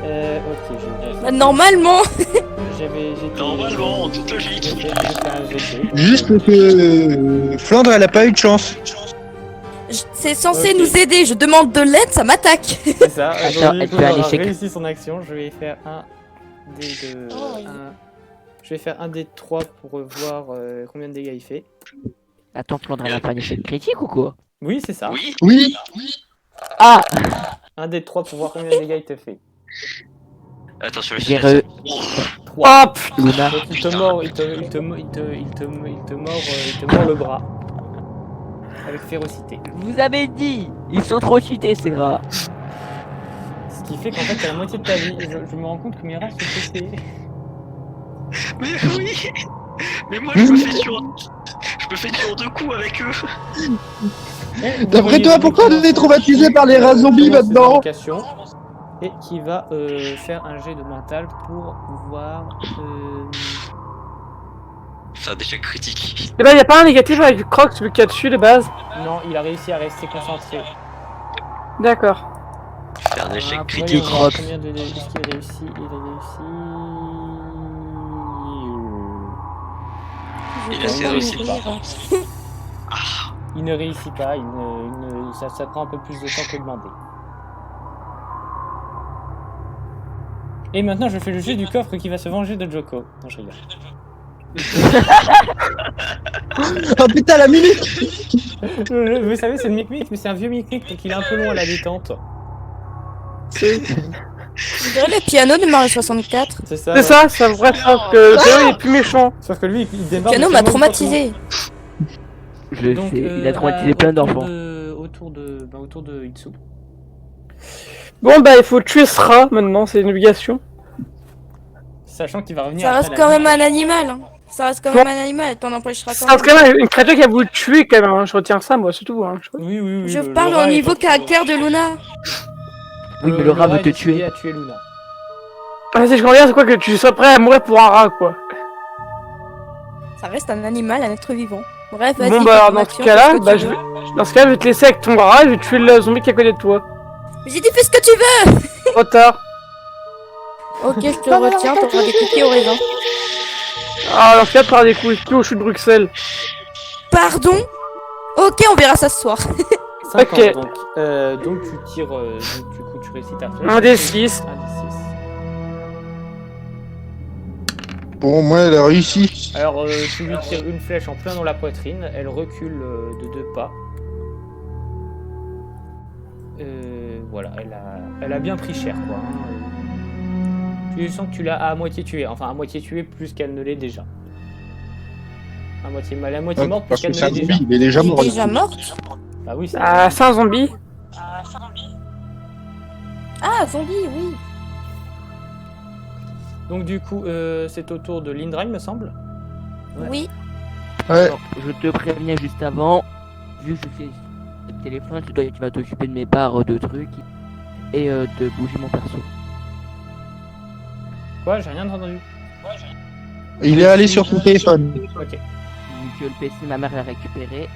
Ok, Bah, normalement, j'étais... Normalement, toute logique. J'ai fait un jet de dés. Juste que Flandre, elle a pas eu de chance. c'est censé Ok. nous aider. Je demande de l'aide, ça m'attaque. C'est ça. Attends, Donc, du elle coup, fait un elle aura échec. réussi son action. Je vais faire un dé de... Oh. Je vais faire un dé de 3 pour voir combien de dégâts il fait. Attends, Flandre, elle a pas un échec critique ou quoi? Oui, c'est ça. Oui. Oui. Ah. Un dé de 3 pour voir combien de dégâts il te fait. Attention, le J'ai suspense. re... 3. Ah putain. Luna. Donc il te mord le bras. Avec férocité. Vous avez dit. Ils sont trop cheatés ces rats. Ce qui fait qu'en fait, t'as la moitié de ta vie. Et je me rends compte que mes rats sont pétés. Mais oui. Mais moi, je me fais sur 2 coups avec eux. D'après toi, pourquoi on est traumatisé par les rats zombies maintenant? Et qui va faire un jet de mental pour pouvoir... C'est un échec critique. Et ben, y a pas un négatif avec Croc, celui qui a dessus de base. Non, il a réussi à rester concentré. D'accord. C'est un échec Après, critique. on va voir Croc. combien de dégâts est-ce qu'il réussit. Il a réussi... Il Je a vais pas réussi mourir. Il ne réussit pas, ça prend un peu plus de temps que demandé. Et maintenant, je fais le jet du coffre qui va se venger de Joko. Non, je rigole. Oh putain, la minute. Vous savez, c'est le Mic-Mic, mais c'est un vieux Mic-Mic, donc il est un peu long à la détente. Je dirais le piano de Mario 64. C'est ça. C'est ça, c'est vrai, sauf que le Théo il est plus méchant. Sauf que lui, il Le démarre. piano m'a traumatisé. Je sais, il a traumatisé plein d'enfants. Autour de Itsu. Bon bah il faut tuer ce rat maintenant, c'est une obligation. Sachant qu'il va revenir. Ça après reste la quand nuit. même un animal. Hein. Ça reste quand même un animal. T'en empêcheras Ça quand reste même. quand même une créature qui a voulu le tuer quand même, hein. Je retiens ça moi, c'est tout. Hein. Oui, oui, oui. Je le parle rat au est niveau pas- caractère de Luna. Oui, mais le rat veut est te décidé tuer. à tuer Luna. Ah, si je comprends bien, c'est quoi que tu sois prêt à mourir pour un rat quoi. Ça reste un animal, un être vivant. Bref, vas-y. Bon fais bah alors ton dans action, ce cas-là, fais ce que bah tu je veux. vais... Dans ce cas, je vais te laisser avec ton rat et je vais tuer le zombie qui est à côté de toi. J'ai dit fais ce que tu veux. Trop tard. Ok, je te retiens, t'auras des cookies au raisin. Ah, dans ce cas, tu auras des coups au chou de Bruxelles. Pardon. Ok, on verra ça ce soir. 50 Ok. donc tu tires, du coup tu réussis ta flèche. Un des 6. Un des 6. Bon, moi, elle a réussi. Alors tu lui tires une flèche en plein dans la poitrine, elle recule de 2 pas. Voilà, elle a bien pris cher quoi. Hein. Tu sens que tu l'as à moitié tué, enfin à moitié tué plus qu'elle ne l'est déjà. À moitié mal, à moitié morte plus Parce que qu'elle c'est un ne l'est déjà. zombie, il est déjà Elle mort. est déjà morte? Bah oui, c'est Ah, c'est un zombie. Ah, zombie, oui. Donc du coup, c'est au tour de Lindra, il me semble. Ouais. Oui. Ouais. Alors, je te prévenais juste avant, vu que je fais le téléphone, c'est toi qui vas t'occuper de mes barres de trucs et de bouger mon perso. Quoi? J'ai rien entendu. Il est allé sur ton téléphone. Ok. Vu que le PC, ma mère l'a récupéré.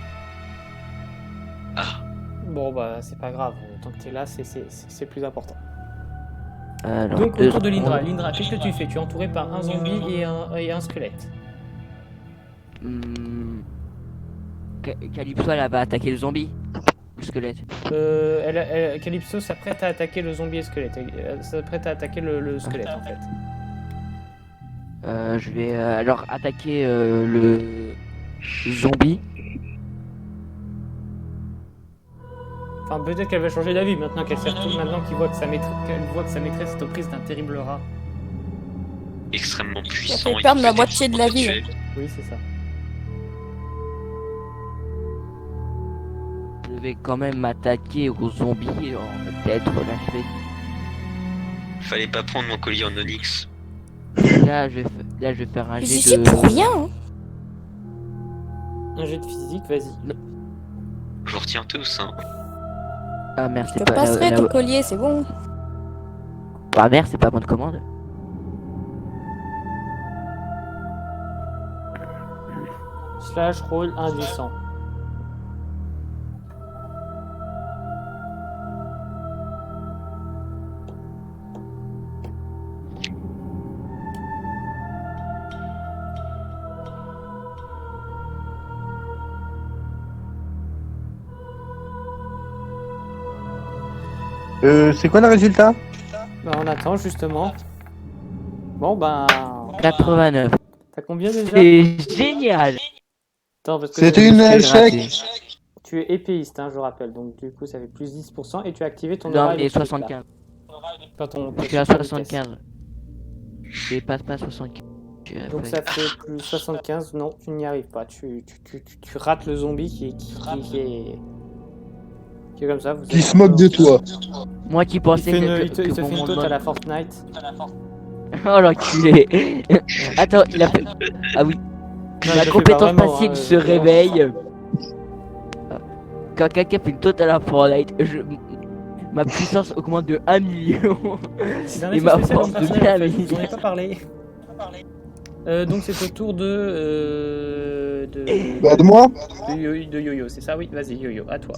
Bon bah c'est pas grave, tant que t'es là, c'est plus important. Alors, Donc au tour de Lindra. Lindra, qu'est-ce que tu fais? Tu es entouré par un zombie et un squelette. Calypso, elle va attaquer le zombie. Le squelette. Calypso s'apprête à attaquer le zombie et squelette. Elle s'apprête à attaquer le squelette en fait. Je vais alors attaquer le zombie. Enfin peut-être qu'elle va changer d'avis maintenant qu'elle s'est retournée, maintenant qu'elle voit que sa maîtresse est aux prises d'un terrible rat. Extrêmement Ça puissant. fait il perdre peut la moitié de la vie. tuer. Oui c'est ça. Je vais quand même m'attaquer aux zombies. Peut-être l'achever. Fallait pas prendre mon collier en onyx. Là, je vais faire un J'y jet suis de. pour rien. Hein. Un jet de physique, vas-y. Je vous retiens tous, hein. Ah merde, Je c'est te pas. passerai ton collier, c'est bon. Ah merde, c'est pas bonne commande. Slash roll 1 d 100. C'est quoi le résultat? Bah on attend justement. Bon ben... 89. T'as combien déjà? C'est génial. Attends, parce que C'était une échec. tu es épéiste, hein, je rappelle, donc du coup ça fait plus 10% et tu as activé ton Non, aura mais électrique, 75. là. Pas ton, Je suis à 75. Je dépasse pas 75. Donc ça fait plus 75, non, tu n'y arrives pas. Tu rates le zombie qui est comme ça. Qui se moque de toi. Moi qui Il, pensais fait que, il te que fait mon une monde tote à la Fortnite. Oh l'enculé. Attends, il a fait. Ah oui. Non, il le Ma fait compétence pas vraiment, passive hein, se réveille. Quand quelqu'un fait une tote à la Fortnite, ma puissance augmente de 1 million. C'est un Et effet ma spécial force en de personnel, en fait, gravité. j'en ai pas parlé. Donc c'est au tour de Bah, de moi? de Yo-Yo, c'est ça? Oui, vas-y Yo-Yo, à toi.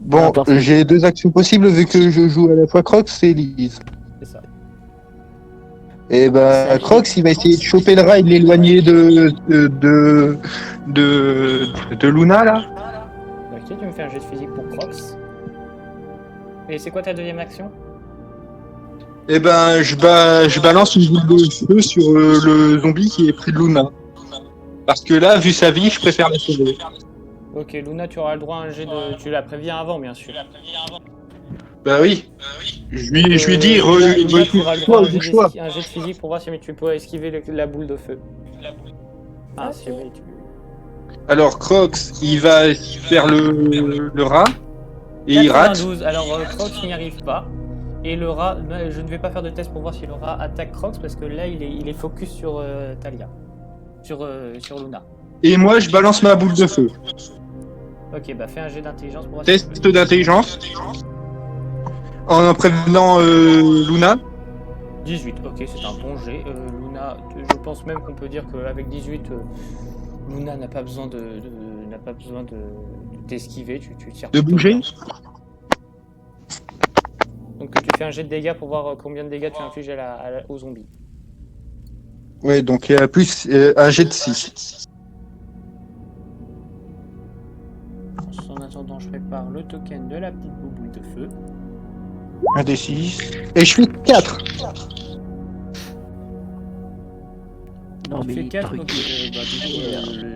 Bon, Parfait. j'ai deux actions possibles vu que je joue à la fois Crocs et Lise. C'est ça. Et bah, Crocs, il va essayer de choper le rat et de l'éloigner de Luna, là. Ok, tu me fais un jet de physique pour Crocs. Et c'est quoi ta deuxième action? Et ben, je balance une boule de feu sur le zombie qui est pris de Luna. Parce que là, vu sa vie, je préfère la sauver. Ok, Luna, tu auras le droit à un jet de... Tu la préviens avant, bien sûr. Bah oui. Je lui dis, Luna, tu auras le droit à choix. un jet de physique pour voir si tu peux esquiver la boule de feu. Ah, si jamais tu... Alors, Crocs, il va faire le rat. Et il rate. 92, alors Crocs n'y arrive pas. Et le rat, je ne vais pas faire de test pour voir si le rat attaque Crocs parce que là il est focus sur Talia. Sur Luna. Et moi, je balance ma boule de feu. Ok, bah fais un jet d'intelligence pour voir Test si tu peux- d'intelligence. En prévenant Luna. 18, ok, c'est un bon jet. Luna, je pense même qu'on peut dire qu'avec 18, Luna n'a pas besoin n'a pas besoin de t'esquiver, tu tires De plutôt bouger. bien. Donc tu fais un jet de dégâts pour voir combien de dégâts tu infliges aux zombies. Ouais, donc il y a plus un jet de 6. En attendant, je prépare le token de la petite boule de feu. Un des 6. Et je fais 4. Non Tu mais fais les 4, trucs. donc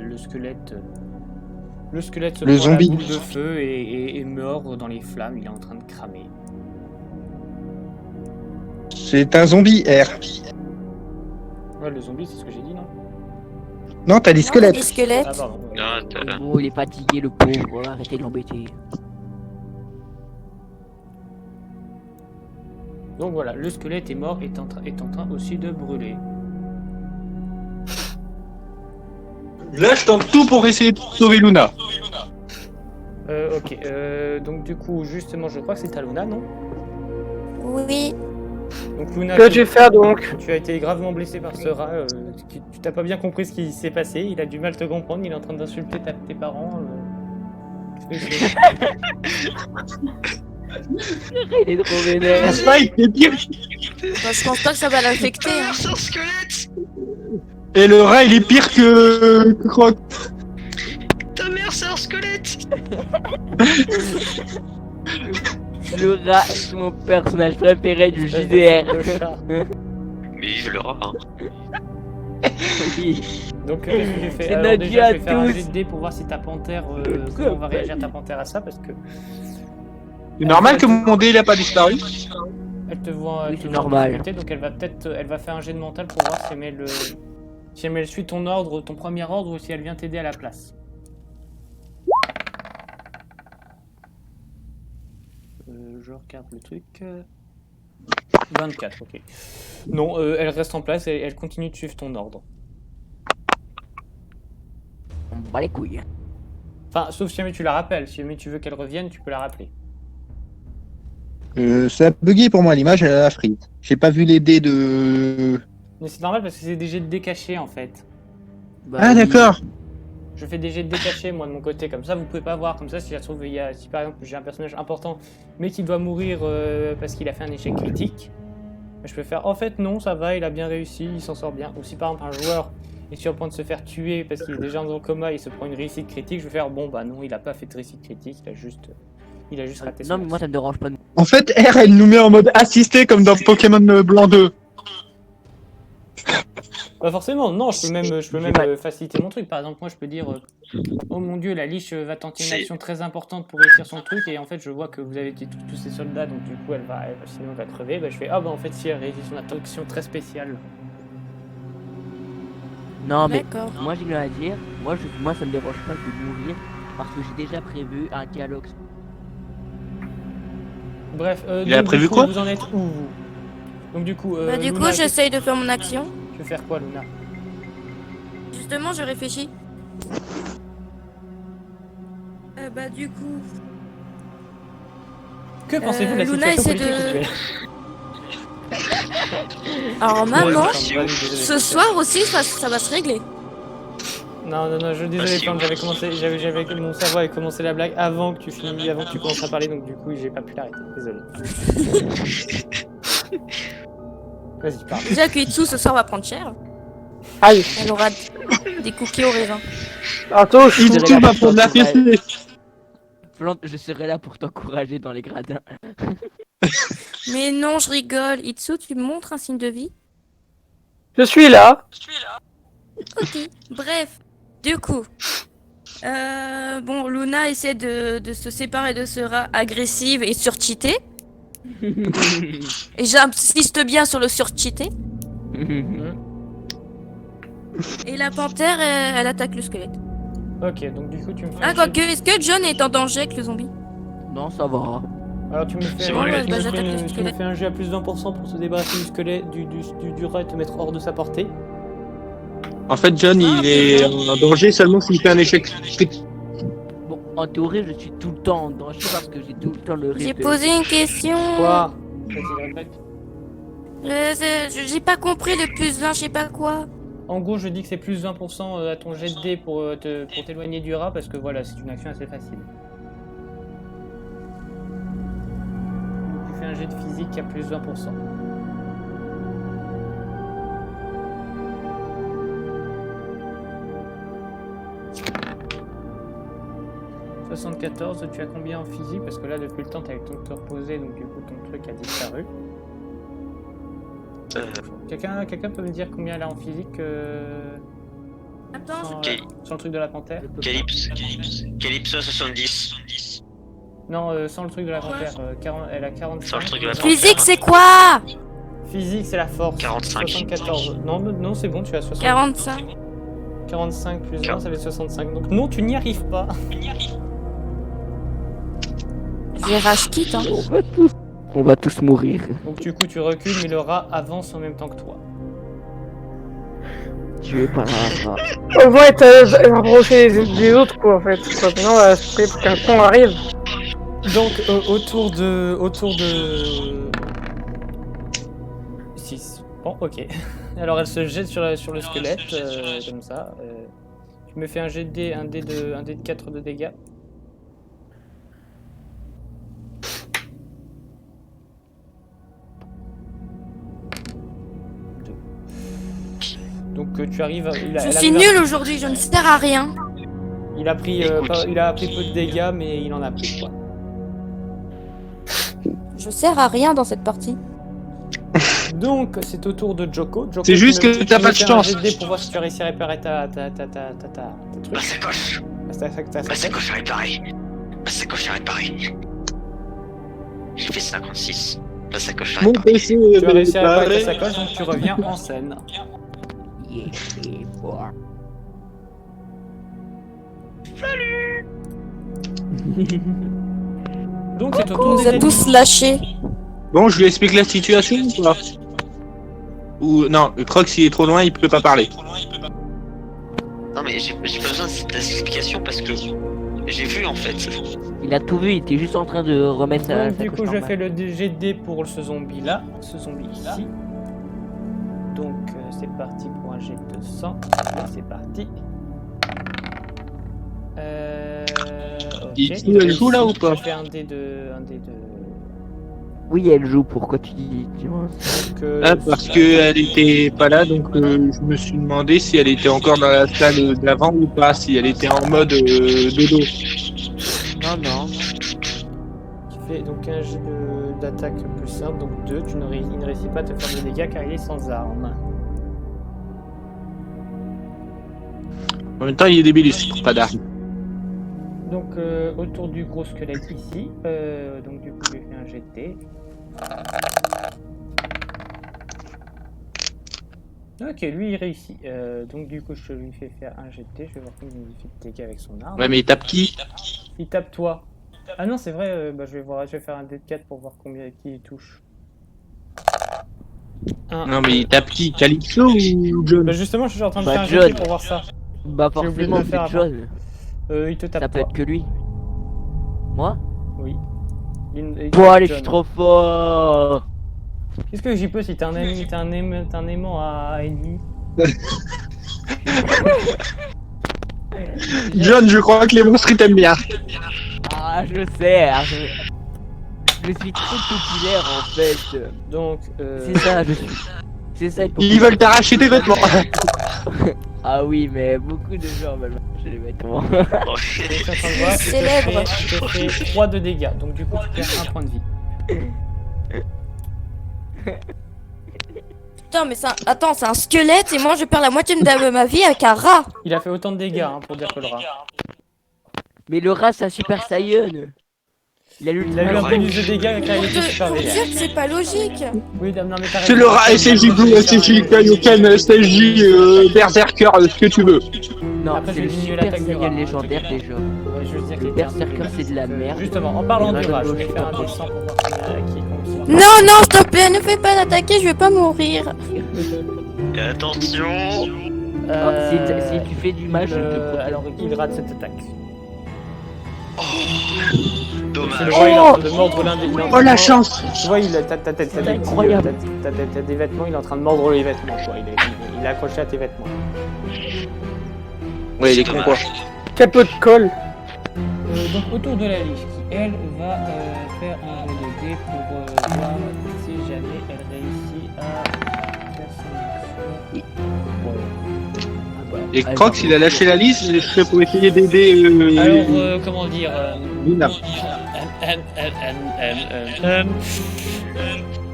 le squelette. Le squelette se Le prend zombie. la boule de feu et meurt dans les flammes, il est en train de cramer. C'est un zombie R. Ouais, le zombie, c'est ce que j'ai dit, non? Non, t'as dit Les squelette. squelettes. Ah, pardon. Non, t'as- Oh, il est fatigué, le pauvre. Arrêtez de l'embêter. Donc voilà, le squelette est mort, est en train aussi de brûler. Là, je tente tout pour essayer de sauver Luna. Ok, donc du coup, justement, je crois que c'est à Luna, non? Oui. Donc Luna, Que vas-tu faire donc? tu as été gravement blessé par ce rat, tu t'as pas bien compris ce qui s'est passé, il a du mal à te comprendre, il est en train d'insulter tes parents. Qu'est-ce que c'est? Il est trop vénère. Ça, il fait pire. Bah, je pense pas que ça va l'affecter. Hein. C'est un squelette. Et le rat, il est pire que Croc. Ta mère, c'est un squelette. Le rat, c'est mon personnage préféré du JDR. Le chat. Mais vive le rat, hein. Oui. Donc qu'est-ce que tu fais? C'est Alors notre déjà, dieu je à vais faire un tous. jet de dés pour voir si ta panthère, comment va réagir ta panthère à ça, parce que C'est normal que mon dé, il a pas disparu. elle te voit, Oui, te c'est voit en normal. difficulté, donc elle va faire un jet de mental pour voir si elle suit ton ordre, ton premier ordre, ou si elle vient t'aider à la place. Je regarde le truc. 24, ok. Non, elle reste en place et elle continue de suivre ton ordre. On bat les couilles. Enfin, sauf si jamais tu la rappelles. Si jamais tu veux qu'elle revienne, tu peux la rappeler. Ça a bugué pour moi, l'image, elle a freeze. J'ai pas vu les dés de... Mais c'est normal parce que c'est des jets de dés cachés en fait. Bah Ah, oui. d'accord. Je fais des jets de dés cachés moi de mon côté, comme ça vous pouvez pas voir. Comme ça, si ça se trouve, si par exemple j'ai un personnage important mais qui doit mourir parce qu'il a fait un échec critique, je peux faire en fait non, ça va, il a bien réussi, il s'en sort bien. Ou si par exemple un joueur est sur le point de se faire tuer parce qu'il est déjà dans le coma et il se prend une réussite critique, je vais faire bon bah non, il a pas fait de réussite critique, il a juste raté son Non, mais moi ça me dérange pas. En fait, R, elle nous met en mode assisté comme dans Pokémon Blanc 2. Pas forcément, non, je peux même pas- faciliter mon truc. Par exemple, moi je peux dire oh mon dieu, la liche va tenter une C'est- action très importante pour réussir son truc, et en fait je vois que vous avez été tous ces soldats, donc du coup sinon elle va crever. Bah, je fais ah bah en fait si elle réussit son action très spéciale. Non, mais D'accord. moi j'ai rien à dire. Moi ça me dérange pas de mourir parce que j'ai déjà prévu un dialogue. Bref, Il a donc, prévu du coup, quoi vous en êtes où vous? Donc du coup, Bah, du coup, Luna, j'essaye de faire mon action. tu veux faire quoi, Luna? Justement, je réfléchis. Bah, du coup. Que pensez-vous de la Luna situation essaie politique de- actuelle? Alors, maman, Désolé. ce soir aussi, ça va se régler. Non, désolé, si, Plante, oui. mon cerveau avait commencé la blague avant que tu finisses, avant que tu commences à parler, donc du coup, j'ai pas pu l'arrêter. Désolé. Vas-y, parle. Déjà que Itsu, ce soir, va prendre cher. Aïe. Elle aura des cookies au raisin. Attends, je Il suis... tout va prendre la fessée. Plante, je serai là pour t'encourager dans les gradins. Mais non, je rigole. Itsu, tu me montres un signe de vie? Je suis là. Ok. Bref. Du coup. Bon, Luna essaie de se séparer de ce rat agressive et surcheatée. Et j'insiste bien sur le surcheaté. Et la panthère, elle attaque le squelette. Ok, donc du coup, tu me fais Ah, un quoique, jet- est-ce que John est en danger avec le zombie? Non, ça va. Alors tu me fais, C'est bon, ouais, tu bah, me j'attaque fais- le tu me squelette. fais un jet à plus 20% pour se débarrasser du squelette, du rat et te mettre hors de sa portée. En fait, John, il est en danger seulement s'il fait un échec critique. Bon, en théorie, je suis tout le temps en danger parce que j'ai tout le temps le J'ai risque. posé une question. Quoi? Vas-y, répète. J'ai pas compris le plus 20, je sais pas quoi. En gros, je dis que c'est plus 20% à ton jet de dés pour t'éloigner du rat, parce que voilà, c'est une action assez facile. Donc, tu fais un jet de physique qui a plus 20%. « 74, tu as combien en physique? Parce que là, depuis le temps, tu as eu le temps de te reposer, donc du coup, ton truc a disparu. Quelqu'un peut me dire combien elle a en physique Attends, sans, Ok. sans le truc de la panthère? Calypso 70. Non, sans le truc de la panthère. Elle a 45. Sans le truc de la physique, c'est quoi? Physique, c'est la force. 45. 74. Non, c'est bon, tu as 60. 45. 45 plus 20, ça fait 65. Donc non, tu n'y arrives pas. J'ai rage quitte, hein. On va tous mourir. Donc du coup, tu recules, mais le rat avance en même temps que toi. Tué par un rat. On va être rapproché des autres, quoi, en fait. Sinon, on va se priver pour qu'un con arrive. Donc autour de 6. Bon, ok. Alors elle se jette sur le squelette comme ça. Tu me fais un jet de dés, un dé de 4 de dégâts. Donc tu arrives. Je suis nul aujourd'hui, je ne sers à rien. Il a pris peu de dégâts, mais il en a pris quoi. Je sers à rien dans cette partie. Donc c'est au tour de Joko. C'est juste que t'as pas de chance. Pour voir si tu as réussi à réparer ta truc. Ma sacoche. Ma sacoche à réparer. Ma sacoche à réparer. J'ai fait 56. Ma sacoche à Mon réparer. PC Tu as réussi à réparer ta réparé. sacoche, donc tu reviens en scène. Donc c'est au tour Vous des êtes ennemis. tous lâchés. Bon, je lui explique la situation ou pas? Ou non, Croc s'il est trop loin, il peut pas parler. Non mais j'ai pas besoin de cette explication parce que j'ai vu en fait. Il a tout vu, il était juste en train de remettre sa Donc du coup je normale. fais le jet de dés pour ce zombie là, ce zombie ici. Donc c'est parti pour un jet de 100. Là c'est parti. Ok. Elle joue là ou pas? Je fais un dé de. Oui, elle joue, pourquoi tu dis vois, Donc, Ah, parce qu'elle était pas là, donc je me suis demandé si elle était encore dans la salle d'avant ou pas, si elle était en mode dodo. Non. Tu fais donc un jet d'attaque plus simple, donc 2. Il ne réussit pas à te faire de dégâts car il est sans arme. En même temps, il est débile, c'est pas d'armes. Donc autour du gros squelette ici, donc du coup je vais faire un jet de dés. Ok, lui il réussit. Donc du coup je lui fais faire un jet de dés, je vais voir combien il fait de dégâts avec son arme. Ouais, mais il tape qui? Il tape toi. Ah non c'est vrai, je vais faire un dé de 4 pour voir combien qui il touche. Non, mais il tape qui? Calypso ou John? Bah justement je suis en train de Bah, faire un jet de dés John. pour voir ça. Bah J'ai oublié de forcément, le faire c'est avant. John. Il te tape Ça peut toi. être que lui. Moi Oui. Il Bon, tape allez, je John. suis trop fort. Qu'est-ce que j'y peux si t'es un aimant à ennemi? John, je crois que les monstres ils t'aiment bien. Ah, je sais. Je suis trop populaire en fait. Donc C'est ça, je suis. C'est ça, Ils veulent t'arracher tes vêtements. Ah oui, mais beaucoup de gens veulent m'arracher les vêtements. Oh, je suis en train de voir, Célèbre. je te fais 3 de dégâts, donc du coup tu perds 1 point de vie. Putain, mais attends, c'est un squelette et moi je perds la moitié de ma vie avec un rat. Il a fait autant de dégâts pour dire que le rat. Mais le rat, c'est un super saiyan. Il a Il a eu un l'ultra. peu plus de dégâts car il était super Pour dégâts. dire que c'est pas logique. Oui, non mais t'as C'est raison. le rat SSJ Blue, SSJ Kaioken, SSJ Berserker, ce que tu veux. Non, Après, c'est je le vais diminuer super l'attaque du rat, saiyan hein, légendaire déjà. Ouais, je veux dire que Le Berserker, c'est de la merde. Justement, en parlant Le du rat, je Dragon vais Ball, faire un c'est dessin pour voir qui est contre. Non, s'il te plaît, ne fais pas l'attaquer, je vais pas mourir. et attention. Si tu fais du mal, je te protège. Alors il rate cette attaque. C'est le Dommage. rat, il est en train de mordre l'un des. il est en train Oh de la mordre- chance. Tu vois, t'as des incroyable. t'as des vêtements, il est en train de mordre les vêtements, quoi. Il est accroché à tes vêtements. Ouais, il est con quoi. Capot de colle. Donc autour de la liche, qui elle va faire un jet de dés pour voir si jamais elle réussit à faire son action. Voilà. Et Crocs, il a lâché la liste, je serais pour essayer d'aider Alors, comment dire Luna.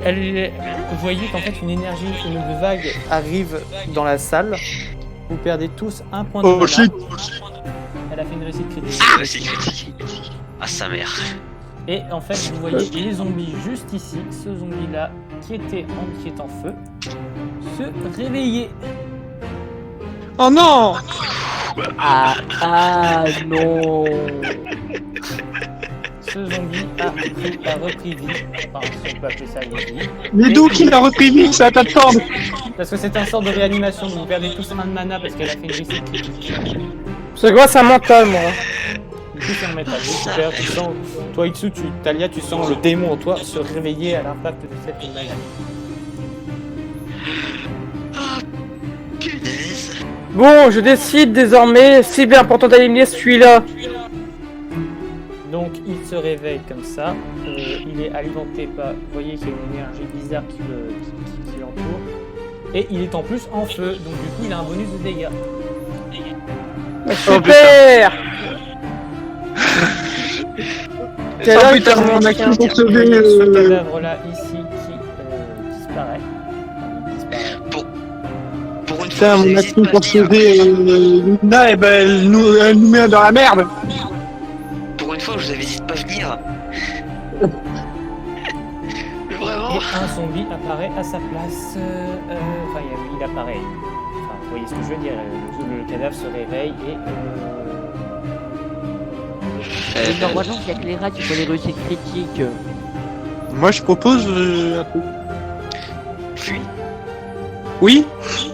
Vous voyez qu'en fait une énergie, une vague arrive dans la salle. Vous perdez tous un point de Oh mana. shit. Elle a fait une réussite critique. Ah, c'est critique. Ah, sa mère. Et en fait, vous voyez les zombies juste ici, ce zombie-là qui est en feu, se réveiller. Oh non! Ah non. Ce zombie a repris vie. Enfin, si on peut appeler ça une vie. Mais d'où qu'il a repris vie, c'est à ta plateforme? Parce que c'est un sort de réanimation, donc vous perdez tous un de mana parce qu'elle a fait une réussite critique. C'est grâce à mental, moi. Du coup, c'est un métal. Super, tu sens, toi Itsu, Talia, tu sens le démon en toi se réveiller à l'impact de cette magie. Punaise. Bon, je décide désormais, c'est bien important d'éliminer celui-là. Donc il se réveille comme ça, il est alimenté par, vous voyez qu'il y a une énergie bizarre qui l'entoure, et il est en plus en feu, donc du coup il a un bonus de dégâts. Super. C'est Oh là putain, que mon action pour Ce sauver... cadavre là ici qui disparaît. Pour une Putain, fois, mon action pour sauver Luna, et ben elle nous met dans la merde. Pour une fois, je vous avais dit de pas venir. Mais vraiment. Et un zombie apparaît à sa place, enfin il apparaît, enfin vous voyez ce que je veux dire, le cadavre se réveille et... Mais normalement, il y a que les rats qui font les réussites critiques. Moi je propose un truc. Fuis. Oui? Fuis.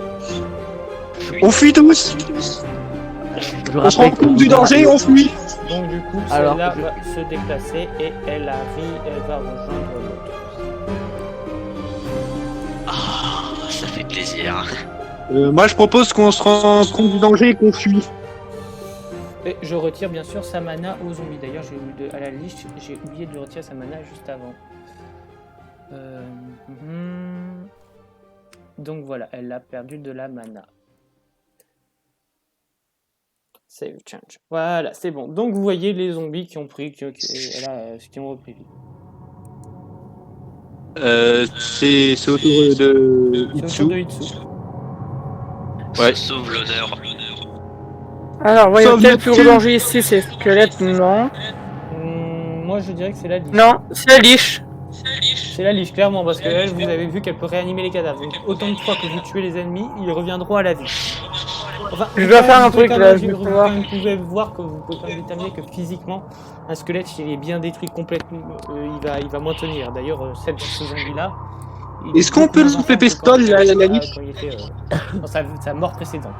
On fuit tous. Je On se rend rappelle que compte du vous danger, on fuit. Donc du coup, Alors, celle-là va se déplacer et elle va rejoindre l'autre. Ah, ça fait plaisir. Moi je propose qu'on se rend compte du danger et qu'on fuit. Et je retire bien sûr sa mana au zombie. D'ailleurs, à la liste, j'ai oublié de retirer sa mana juste avant. Donc voilà, elle a perdu de la mana. Save change. Voilà, c'est bon. Donc vous voyez les zombies qui ont pris, qui ont repris vie. C'est au tour de C'est au Itsu. tour de Itsu. Ouais. Sauve l'honneur. Alors, voyons, Sauve quel le plus gros cul. danger ici, c'est squelette, non. Moi je dirais que c'est la liche. Non, c'est la liche. C'est la liche, clairement, parce que elle, vous avez vu qu'elle peut réanimer les cadavres. Donc autant de fois que vous tuez les ennemis, ils reviendront à la vie. Enfin, Je dois faire un vous pouvez truc, quand là, même- je vais vous voir. pouvez voir que vous pouvez quand même déterminer que physiquement, un squelette, s'il est bien détruit complètement, il va moins tenir. D'ailleurs, ce zombie-là. il Est-ce qu'on beaucoup peut moins le en forme pépestole, que quand- la liche quand il était dans sa mort précédente.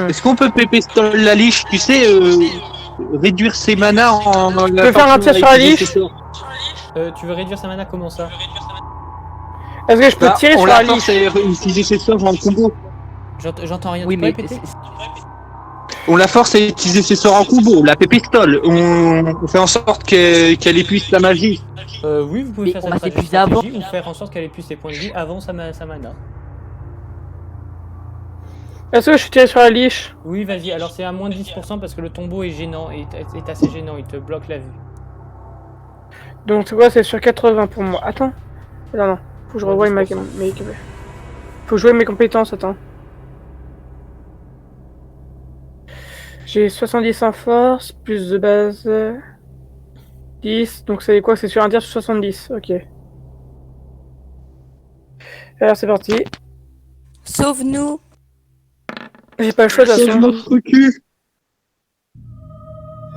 Est-ce qu'on peut pépestole la liche, tu sais, réduire ses manas en... Tu peux faire un tir sur la liche? Tu veux réduire sa mana, comment ça? Est-ce que je peux tirer On sur la la force liche? à utiliser ses sorts en combo. J'entends rien. Oui, Tu peux mais répéter On la force à utiliser ses sorts en combo, la pépistole. On fait en sorte qu'elle épuise sa magie. Oui, vous pouvez Mais faire on cette va s'épuiser avant. stratégie ou faire en sorte qu'elle épuise ses points de vie avant sa mana. Est-ce que je suis tiré sur la liche? Oui, vas-y. Alors c'est à moins de 10% parce que le tombeau est gênant, est assez gênant, il te bloque la vue. Donc, c'est quoi? C'est sur 80 pour moi. Attends. Non. Faut que je revoie mes... Faut que je voie mes compétences, attends. J'ai 70 en force, plus de base... 10, donc c'est quoi? C'est sur un tir sur 70, ok. Alors c'est parti. Sauve-nous. J'ai pas le choix de toute Sauve façon. notre cul.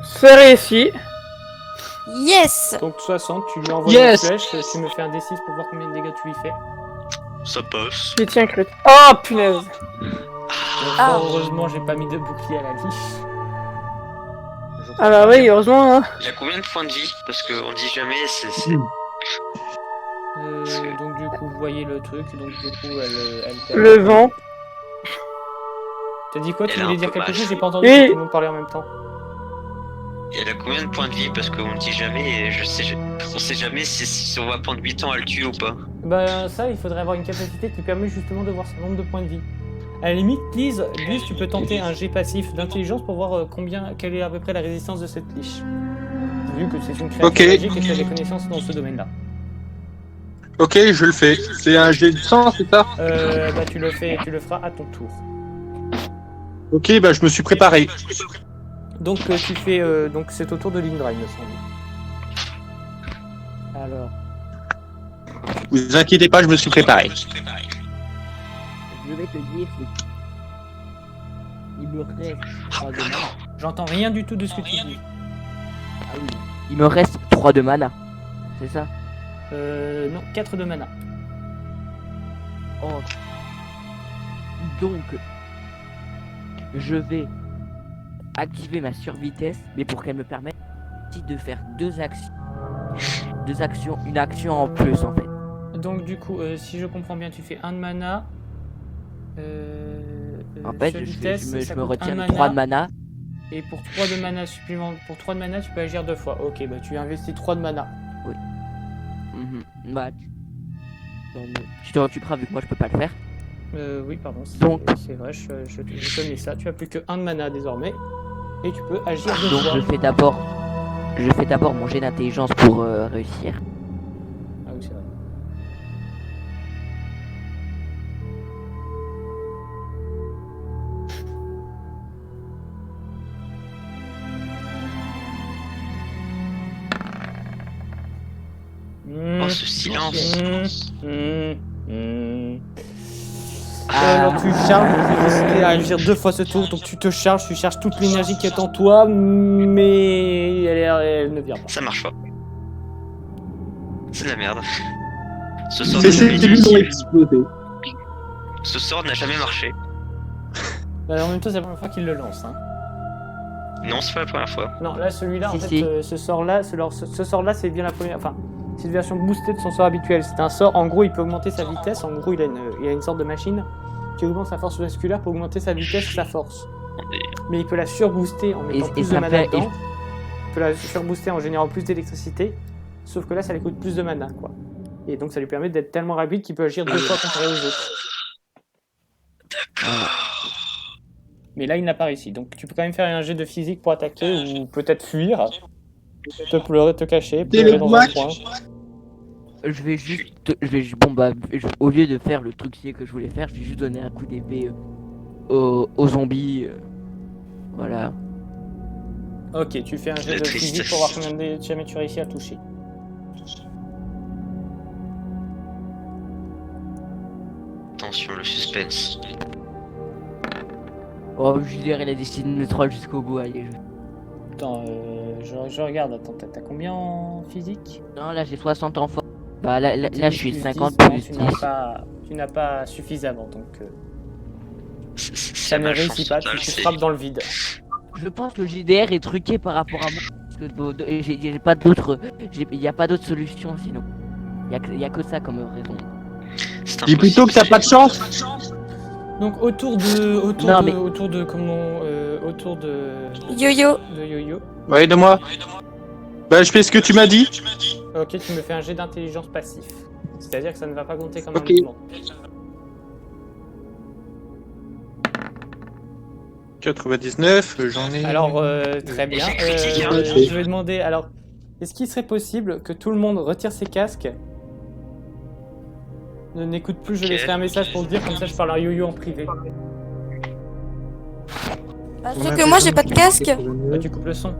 C'est réussi. Yes. Donc 60, tu lui envoies Yes. une flèche, tu me fais un D6 pour voir combien de dégâts tu lui fais. Ça passe. Je tiens crit. Oh punaise. Donc, Ah. heureusement, j'ai pas mis de bouclier à la liche. Ah bah oui, heureusement. Hein. Il a combien de points de vie? Parce qu'on dit jamais, c'est... Donc du coup, vous voyez le truc, donc du coup, elle perd. Le vent. T'as dit quoi? Tu Elle a voulais un dire peu quelque mal. chose? J'ai pas entendu, Oui. tout le monde parlait en même temps. Et elle a combien de points de vie? Parce qu'on ne dit jamais, et on sait jamais si on va prendre 8 ans à le tuer ou pas. Bah ça, il faudrait avoir une capacité qui permet justement de voir son nombre de points de vie. À la limite, Lise, tu peux tenter un jet passif d'intelligence pour voir quelle est à peu près la résistance de cette liche. Vu que c'est une créature Ok. magique et que tu as des connaissances dans ce domaine-là. Ok, je le fais. C'est un jet de sang, c'est ça? Bah tu le feras à ton tour. Ok, bah je me suis préparé. Donc tu fais, donc c'est au tour de Lindra, il me semble. Alors, Vous inquiétez pas, je me suis préparé. je vais te dire que il me reste 3 de mana. J'entends rien du tout de ce que tu dis. Ah oui. Il me reste 3 de mana. C'est ça? Non, 4 de mana. Oh. Donc, je vais activer ma survitesse, mais pour qu'elle me permette de faire 2 actions. 2 actions, une action en plus en fait. Donc du coup, si je comprends bien, tu fais 1 de mana. En fait, sur je vitesse, me ça coûte retire 1 les 3 de mana. Et pour 3 de mana supplémentaires, pour 3 de mana, tu peux agir 2 fois. Ok, bah tu investis 3 de mana. Bah, tu t'en occuperas vu que moi je peux pas le faire. Oui, pardon, Donc- c'est vrai, je connais ça. Tu as plus que 1 de mana désormais. Et tu peux agir 2 Donc fois. je fais d'abord mon jet d'intelligence pour réussir. Ah oui, c'est vrai. Oh, ce silence. Alors tu charges, je vais décider à agir 2 fois ce tour, donc tu te charges, tu charges toute l'énergie qui est en toi, mais elle ne vient pas. Ça marche pas. C'est de la merde. Ce sort Ces n'a jamais été cellules ont utile. explosé. Ce sort n'a jamais marché. Alors, en même temps, c'est la première fois qu'il le lance. Hein. Non, c'est pas la première fois. Non, là, celui-là, en Si, fait, si. ce sort-là, ce sort-là, c'est bien la première. Enfin, c'est une version boostée de son sort habituel. C'est un sort, en gros, il peut augmenter sa vitesse. En gros, il a une sorte de machine qui augmente sa force vasculaire pour augmenter sa vitesse et sa force. Mais il peut la surbooster en mettant Et plus de ça mana fait- dedans. Il peut la surbooster en générant plus d'électricité. Sauf que là, ça lui coûte plus de mana, quoi. Et donc, ça lui permet d'être tellement rapide qu'il peut agir 2 fois comparé aux autres. Mais là, il n'a pas réussi. Donc, tu peux quand même faire un jet de physique pour attaquer ou peut-être fuir. Te pleurer, te cacher, pleurer dans un coin. Bon bah, au lieu de faire le truc que je voulais faire, je vais juste donner un coup d'épée aux zombies. Voilà. Ok, tu fais un jet La de physique tristesse. pour voir combien jamais tu réussis à toucher. Attention, le suspense. Oh, Julien, il a décidé de me troll jusqu'au bout. Allez. Attends, je regarde. Attends, t'as combien en physique? Non, là j'ai 60 en force. Bah là je suis Plus 50 10, plus non, 10. tu n'as pas suffisamment, donc ça Ça ne réussit pas, tu frappes dans le vide. Je pense que le JDR est truqué par rapport à moi. Parce que j'ai pas d'autre. Il n'y a pas d'autre solution sinon. Il y a que ça comme raison. Dis plutôt que t'as pas de chance. Donc autour de Yo-yo. Yo-Yo. Ouais, de moi. Bah, je fais ce que tu m'as dit. Ok, tu me fais un jet d'intelligence passif. C'est-à-dire que ça ne va pas compter comme Ok. un mouvement. 99, j'en ai. Alors, très bien. Échec critique, hein. Je vais demander, alors, est-ce qu'il serait possible que tout le monde retire ses casques? Ne n'écoute plus, je Ok. laisserai un message pour te dire, comme ça je parle à Yo-Yo en privé. Sauf que moi j'ai pas de casque. Bah, tu coupes le son.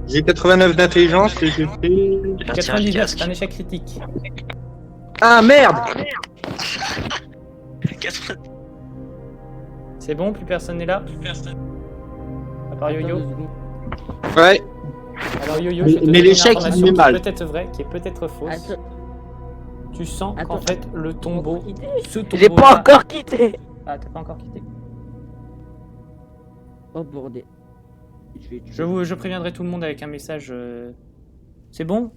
J'ai 89 d'intelligence et j'ai fait. Il va retirer le 99, casque. c'est un échec critique. Ah merde. 80. C'est bon, plus personne n'est là? À part Yo-Yo. Ouais. Alors Yo-Yo, Mais- je vais te mais donner l'échec, une il information met qui mal. est peut-être vraie, qui est peut-être fausse. Tu sens qu'en Attends. fait, le tombeau... Ce tombeau J'ai pas encore quitté. Ah, t'as pas encore quitté. Oh bordel. Je préviendrai tout le monde avec un message... C'est bon?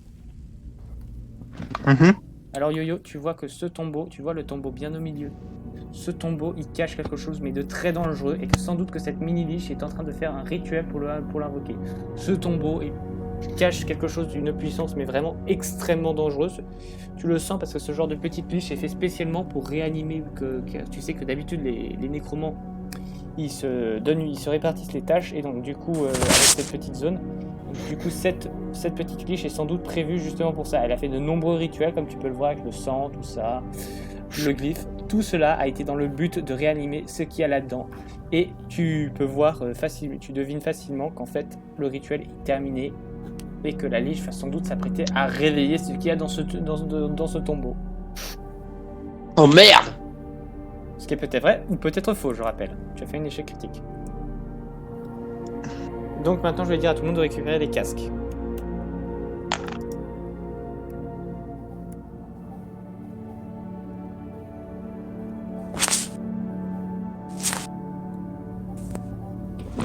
Mhm. Alors Yo-Yo, tu vois que ce tombeau, tu vois le tombeau bien au milieu. Ce tombeau, il cache quelque chose, mais de très dangereux, et que sans doute que cette mini-liche est en train de faire un rituel pour l'invoquer. Ce tombeau il cache quelque chose d'une puissance, mais vraiment extrêmement dangereuse. Tu le sens parce que ce genre de petite liche est fait spécialement pour réanimer. Tu sais que d'habitude les nécromants, ils se répartissent les tâches, et donc du coup, avec cette petite zone, donc, du coup cette petite liche est sans doute prévue justement pour ça. Elle a fait de nombreux rituels, comme tu peux le voir avec le sang, tout ça, le glyphe. Tout cela a été dans le but de réanimer ce qu'il y a là-dedans. Et tu peux voir facilement, tu devines facilement qu'en fait le rituel est terminé et que la liche va sans doute s'apprêter à réveiller ce qu'il y a dans ce tombeau. Oh merde! Ce qui est peut-être vrai ou peut-être faux, je rappelle. Tu as fait un échec critique. Donc maintenant, je vais dire à tout le monde de récupérer les casques.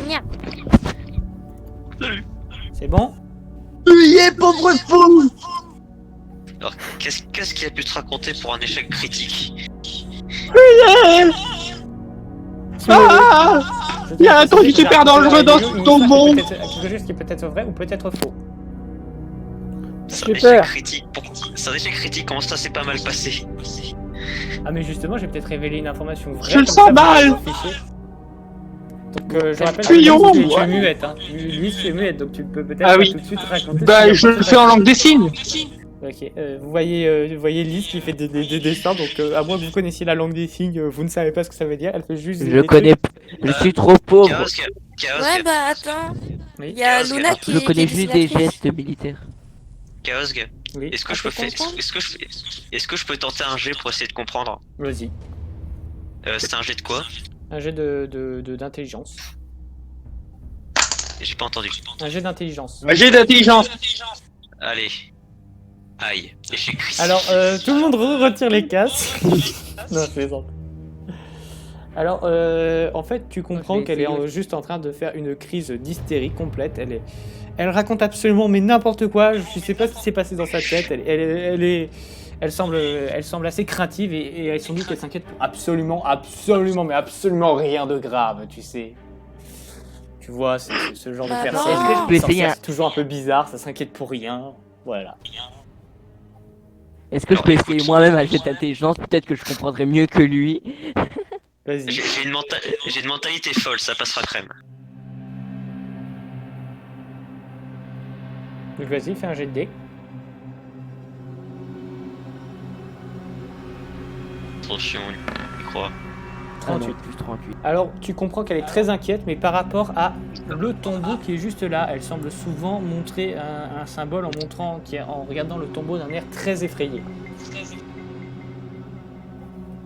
Nya. Salut. C'est bon? Fuyez, pauvre fou! Alors, qu'est-ce qu'il a pu te raconter pour un échec critique? Ah! Il y a un truc super dangereux dans ce tombeau! Quelque chose qui est peut-être vrai ou peut-être faux. C'est un J'ai échec peur. critique. C'est un échec critique, comment ça s'est pas mal passé? Ah mais justement, j'ai peut-être révélé une information vraie. Je le comme sens ça, vous mal. l'avez affiché. Donc je rappelle que Tuyau. Lise, tu es muette, hein. Lise, tu es muette, donc tu peux peut-être Ah pas oui. tout de suite raconter. Bah, je le fais en langue des signes. Ok, vous voyez Lise qui fait des dessins, donc à moins que vous connaissiez la langue des signes, vous ne savez pas ce que ça veut dire, elle fait juste Je connais. Je suis trop pauvre. Chaos, Ouais, bah attends. Oui. Il y a Chaos, Luna qui Je connais qui est juste des dessinatrice. gestes militaires. Chaos, Oui, est-ce que je peux faire, est-ce que je peux tenter un jet pour essayer de comprendre? vas-y. C'est un jet de quoi? Un jet d'intelligence. J'ai pas entendu. Un jet d'intelligence. J'ai d'intelligence. Allez. Aïe. Échec critique. Alors, tout le monde retire les casques. Non, je plaisante. Alors, en fait, tu comprends Je vais qu'elle est essayer. juste en train de faire une crise d'hystérie complète. Elle raconte absolument mais n'importe quoi. Je sais pas ce qui s'est passé dans sa tête. Elle semble assez craintive et sans doute qu'elle s'inquiète pour absolument rien de grave, tu sais. Tu vois, c'est ce genre de Bah personne. non. Est-ce que je peux essayer C'est toujours un peu bizarre, ça s'inquiète pour rien. Voilà. Est-ce que je peux essayer moi-même un jet d'intelligence? Peut-être que je comprendrai mieux que lui. Vas-y. J'ai une mentalité folle, ça passera crème. Donc vas-y, fais un jet de dés. Attention, il croit. 38. Plus 38. Alors, tu comprends qu'elle est très inquiète, mais par rapport à le tombeau qui est juste là, elle semble souvent montrer un symbole en regardant le tombeau d'un air très effrayé.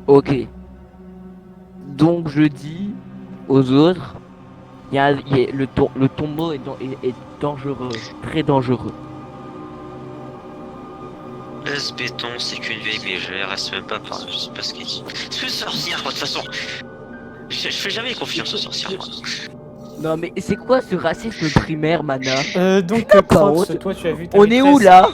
Ok. Donc je dis aux autres, le tombeau est dangereux, très dangereux. Laisse béton, c'est qu'une vieille mégère, reste même pas par là, je sais pas ce qu'il dit. C'est une sorcière, moi, de toute façon. Je fais jamais confiance aux sorcières, moi. Non mais c'est quoi ce racisme primaire, Mana? Donc, Pas Crocs, honte. toi, tu as vu ta On est maîtresse... où, là?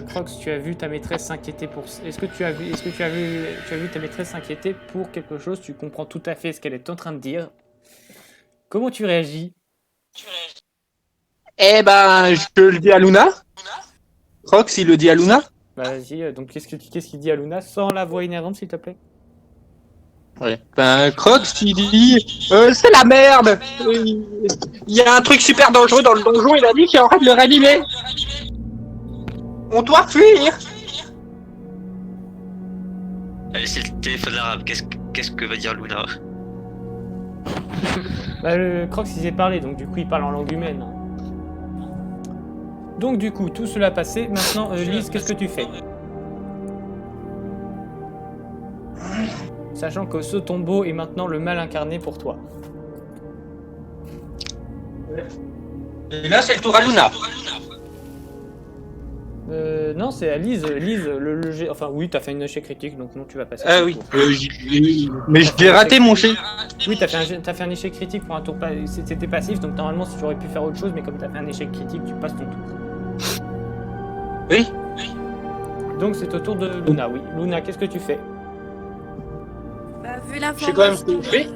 Crocs, tu as vu ta maîtresse s'inquiéter pour... Est-ce que tu as vu ta maîtresse s'inquiéter pour quelque chose? Tu comprends tout à fait ce qu'elle est en train de dire. Comment tu réagis? Eh ben, je le dis à Luna. Crocs, il le dit à Luna. Bah vas-y, donc qu'est-ce qu'il dit à Luna sans la voix inhérente, s'il te plaît? Ouais. Ben, Crocs, il dit c'est la merde. Il y a un truc super dangereux dans le donjon, il a dit qu'il est en train de le réanimer. On doit fuir. Allez, c'est le téléphone arabe, qu'est-ce que va dire Luna? Bah le Crocs il s'est parlé, donc du coup il parle en langue humaine. Donc du coup, tout cela passé, maintenant Lise, qu'est-ce que tu fais? Sachant que ce tombeau est maintenant le mal incarné pour toi. Et là, c'est le tour à Luna. Non, c'est à Lise. Lise, le jet... Enfin oui, t'as fait une échec critique, donc non, tu vas passer. Ah oui. Mais j'ai raté mon jet. Oui, t'as fait un échec critique pour un tour... C'était passif, donc normalement tu aurais pu faire autre chose, mais comme t'as fait un échec critique, tu passes ton tour. Oui. Donc c'est au tour de Luna, oui. Luna, qu'est-ce que tu fais? Bah, vu Je sais quand même ce que je fais.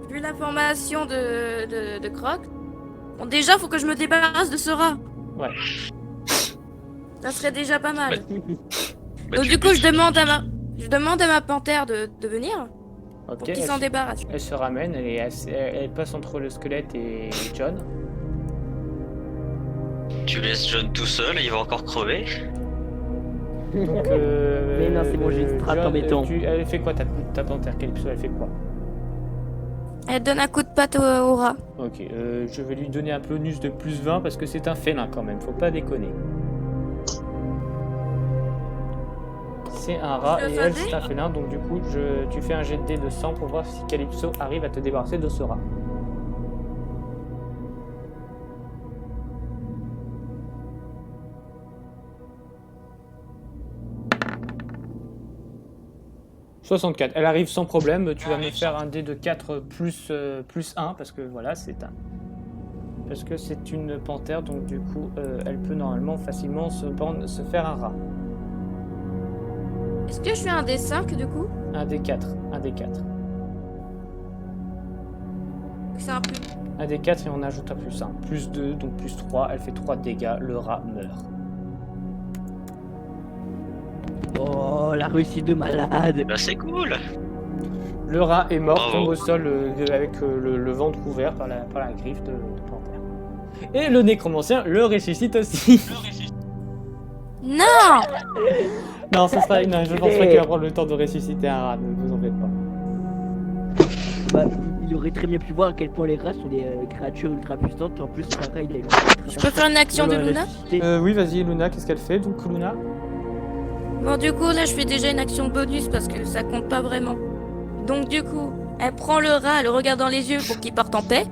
Vu l'information de Croc, bon, déjà, faut que je me débarrasse de ce rat. Ouais. Ça serait déjà pas mal. Bah, Donc, tu- du coup, je demande à ma panthère de venir Ok. pour qu'il s'en débarrasse. Elle se ramène, elle passe entre le squelette et John. Tu laisses John tout seul, il va encore crever. Donc, Mais non, c'est bon, j'ai une strate en John, béton. Elle fait quoi ta panthère Calypso, elle fait quoi? Elle donne un coup de patte au rat. Ok, je vais lui donner un bonus de plus 20 parce que c'est un félin quand même, faut pas déconner. C'est un rat Je et le elle faisais c'est un félin, donc du coup tu fais un jet de dés de 100 pour voir si Calypso arrive à te débarrasser de ce rat. « 64, elle arrive sans problème, tu vas me faire un dé de 4 plus 1 parce que voilà, c'est un... Parce que c'est une panthère, donc du coup, elle peut normalement facilement se faire un rat. Est-ce que je fais un D5 du coup? Un des 4, un des 4. C'est un plus. Un des 4 et on ajoute un plus 1. Plus 2, donc plus 3, elle fait 3 dégâts, le rat meurt. Oh, la réussite de malade. Bah c'est cool. Le rat est mort, Bravo. tombe au sol avec le ventre ouvert par la griffe de panthère. Et le nécromancien le ressuscite aussi. Non! Non, ça sera une... Je pense pas qu'il va prendre le temps de ressusciter un rat, ne vous en faites pas. Bah, il aurait très bien pu voir à quel point les rats sont des créatures ultra puissantes. En plus, un rat, il a une... Je peux faire une action de Luna? Oui, vas-y, Luna, qu'est-ce qu'elle fait? Donc, Luna? Bon, du coup, là, je fais déjà une action bonus parce que ça compte pas vraiment. Donc, du coup, elle prend le rat, elle le regarde dans les yeux pour qu'il parte en paix.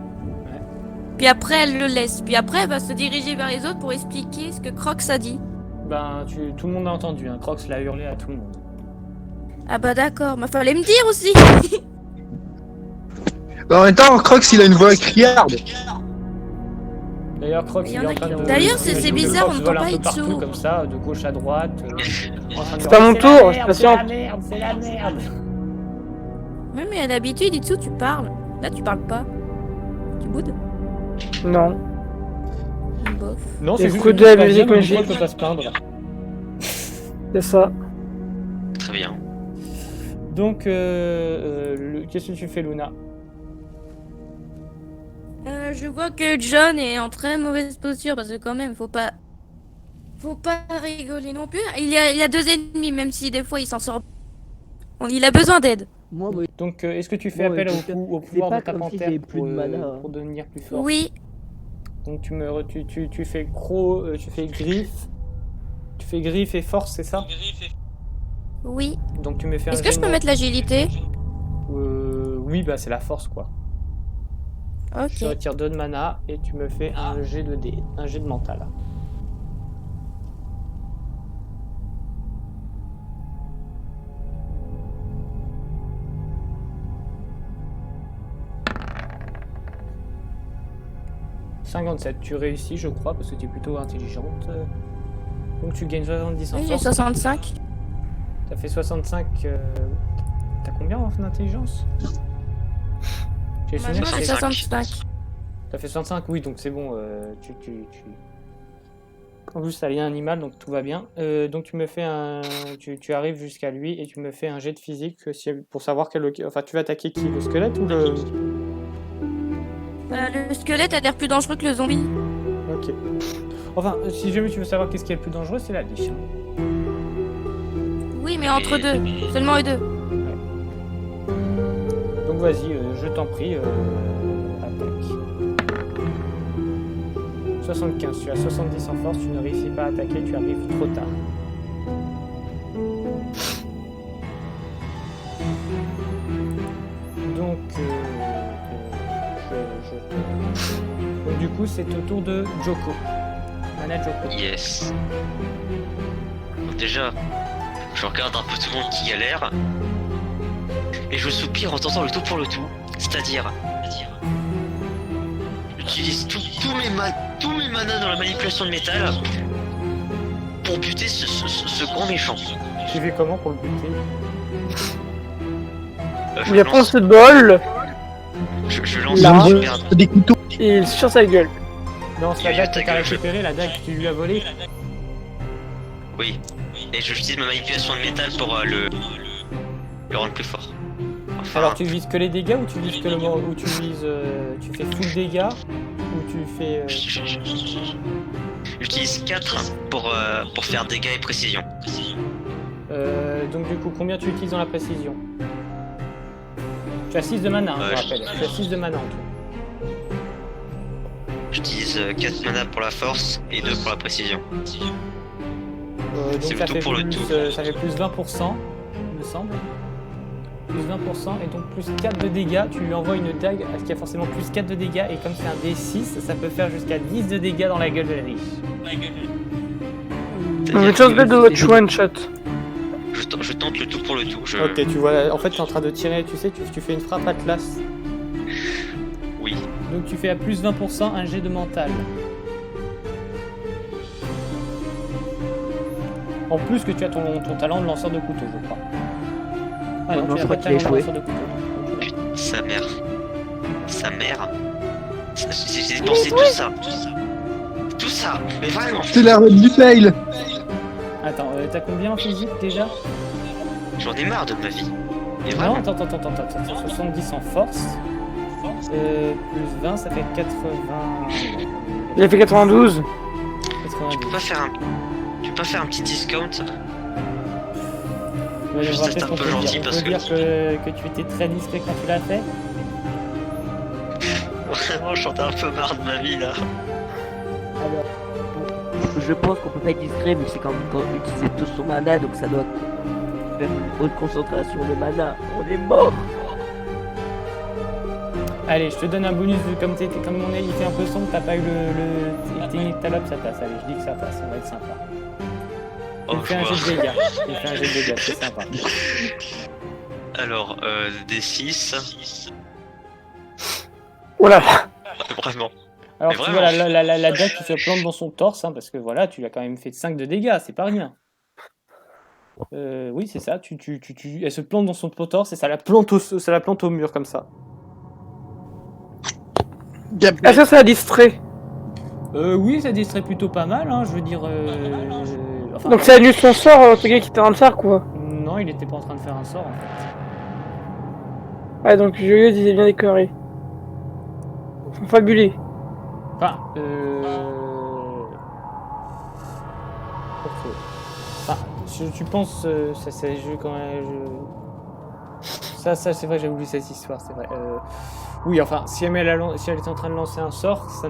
Puis après, elle le laisse. Puis après, elle va se diriger vers les autres pour expliquer ce que Crocs a dit. Ben, tout le monde a entendu, hein. Crocs l'a hurlé à tout le monde. Ah bah d'accord, mais fallait me dire aussi. Bah, en même temps, Crocs, il a une voix criarde. D'ailleurs, Crocs, Il il y en est a en train qui- de... D'ailleurs, c'est bizarre, Crocs on vole entend un pas peu partout, Itsu. comme ça, de gauche à droite. C'est pas mon tour, je patiente. C'est la merde. Oui, mais à l'habitude, Itsu, tu parles. Là, tu parles pas. Tu boudes? Non. Bof. Non, c'est juste Écoute que de la pas musique bien, mais magique. Crocs peut pas se plaindre. C'est ça. Très bien. Donc, qu'est-ce que tu fais, Luna? Je vois que John est en très mauvaise posture parce que quand même, faut pas rigoler non plus. Il y a 2 ennemis, même si des fois il s'en sort. Il a besoin d'aide. Moi, ouais. Donc, est-ce que tu fais Bon, appel écoute, au c'est pouvoir pas de ta comme si panthère j'avais plus de mana, hein. pour devenir plus fort? Oui, Donc, tu fais tu fais griffe. Tu fais griffe et force, c'est ça? oui. Donc, tu me fais un Est-ce que jet je peux de- mettre l'agilité? Oui, bah, c'est la force, quoi. Tu Ok. retires 2 de mana et tu me fais un jet de dé, un jet de mental. « 57, tu réussis, je crois, parce que tu es plutôt intelligente. Donc tu gagnes 70 en Oui, j'ai force. 65. T'as fait 65. T'as combien en d'intelligence? J'ai souvenir Maintenant, que j'ai c'est- 65. T'as fait 65, oui, donc c'est bon. En plus, t'as lien animal, donc tout va bien. Donc tu me fais un. Tu arrives jusqu'à lui et tu me fais un jet de physique pour savoir quel. Enfin, tu vas attaquer qui? Le squelette ou le. Le squelette a l'air plus dangereux que le zombie. Ok. Enfin, si jamais tu veux savoir qu'est-ce qui est le plus dangereux, c'est la liche. Hein. Oui, mais entre deux. Seulement eux deux. Donc vas-y, je t'en prie, attaque. 75, tu as 70 en force, tu ne réussis pas à attaquer, tu arrives trop tard. Donc, donc du coup, c'est au tour de Joko. Mana Joko. Yes. Donc déjà, je regarde un peu tout le monde qui galère. Et je soupire en tentant le tout pour le tout. C'est-à-dire, j'utilise tous mes manas dans la manipulation de métal pour buter ce grand méchant. Tu fais comment pour le buter? Je Il prend lance, ce bol je lance Là. une super... Des couteaux. et il sur sa gueule. Non, c'est la Il dague que attaque t'as le jeu. récupérée, la dague que tu lui as volée. Oui. Et j'utilise ma manipulation de métal pour le rendre plus fort. Enfin, Alors tu vises que les dégâts ou tu vises que le ou tu vises tu fais full dégâts ou tu fais j'utilise 4 pour faire dégâts et précision. donc du coup combien tu utilises dans la précision? Tu as 6 de mana, hein, je Ouais, vous rappelle. Tu as 6 de mana en tout. J'utilise 4 mana pour la force et 2 pour la précision. Donc C'est ça plutôt fait, pour le plus, tout. ça fait plus 20%, il me semble. Plus 20% et donc plus 4 de dégâts. Tu lui envoies une dague qui a forcément plus 4 de dégâts. Et comme c'est un D6, ça peut faire jusqu'à 10 de dégâts dans la gueule de la riche. On a une chance bête de votre one shot. Je tente le tout pour le tout. Ok, tu vois, en fait, tu es en train de tirer, tu sais, tu fais une frappe Atlas. Oui. Donc tu fais à plus 20% un jet de mental. En plus que tu as ton talent de lanceur de couteau, je crois. Ah non, Non, tu je n'as pas crois de qu'il est talent de échoué. lanceur de couteau. Sa mère. Sa mère. J'ai dépensé tout ça. Tout ça. Mais vraiment. C'est la run du fail. Attends, t'as combien en physique déjà? J'en ai marre de ma vie. Mais Non, vraiment. attends, 70 en force. Plus 20, ça fait 80. Il a fait 92. 90. Tu peux pas faire un petit discount? Ouais, Juste on va être peut-être un qu'on peu peut gentil dire, parce on peut dire que tu étais très discret quand tu l'as fait. Vraiment, j'en ai un peu marre de ma vie là. Alors, Je pense qu'on peut pas être discret vu que c'est quand même quand on utilise tout son mana, donc ça doit faire une haute concentration de mana. On est mort. allez, je te donne un bonus vu comme mon nez il fait un peu sombre, t'as pas eu le technique Talop, ça passe. Allez, je dis que ça passe, on va être sympa. Oh, Il fait un je jet de dégâts. Il fait un jet de dégâts, c'est sympa. Alors, D6. Oh là. Vraiment. Alors Mais tu vraiment. vois la dague qui se plante dans son torse, hein, parce que voilà, tu lui as quand même fait 5 de dégâts, c'est pas rien. Oui, c'est ça, elle se plante dans son torse et ça la plante au mur comme ça. Ah, ça a distrait. Oui, ça distrait plutôt pas mal, hein, je veux dire... enfin, Donc ça annule son sort, ce gars qui était en train de faire quoi. non, il était pas en train de faire un sort en fait. Ouais, donc Julius disait bien des conneries. Faut fabuler. Enfin, ok. Enfin, tu penses, ça c'est je quand même. Ça c'est vrai, j'ai oublié cette histoire, c'est vrai. Oui, enfin, si elle était en train de lancer un sort, si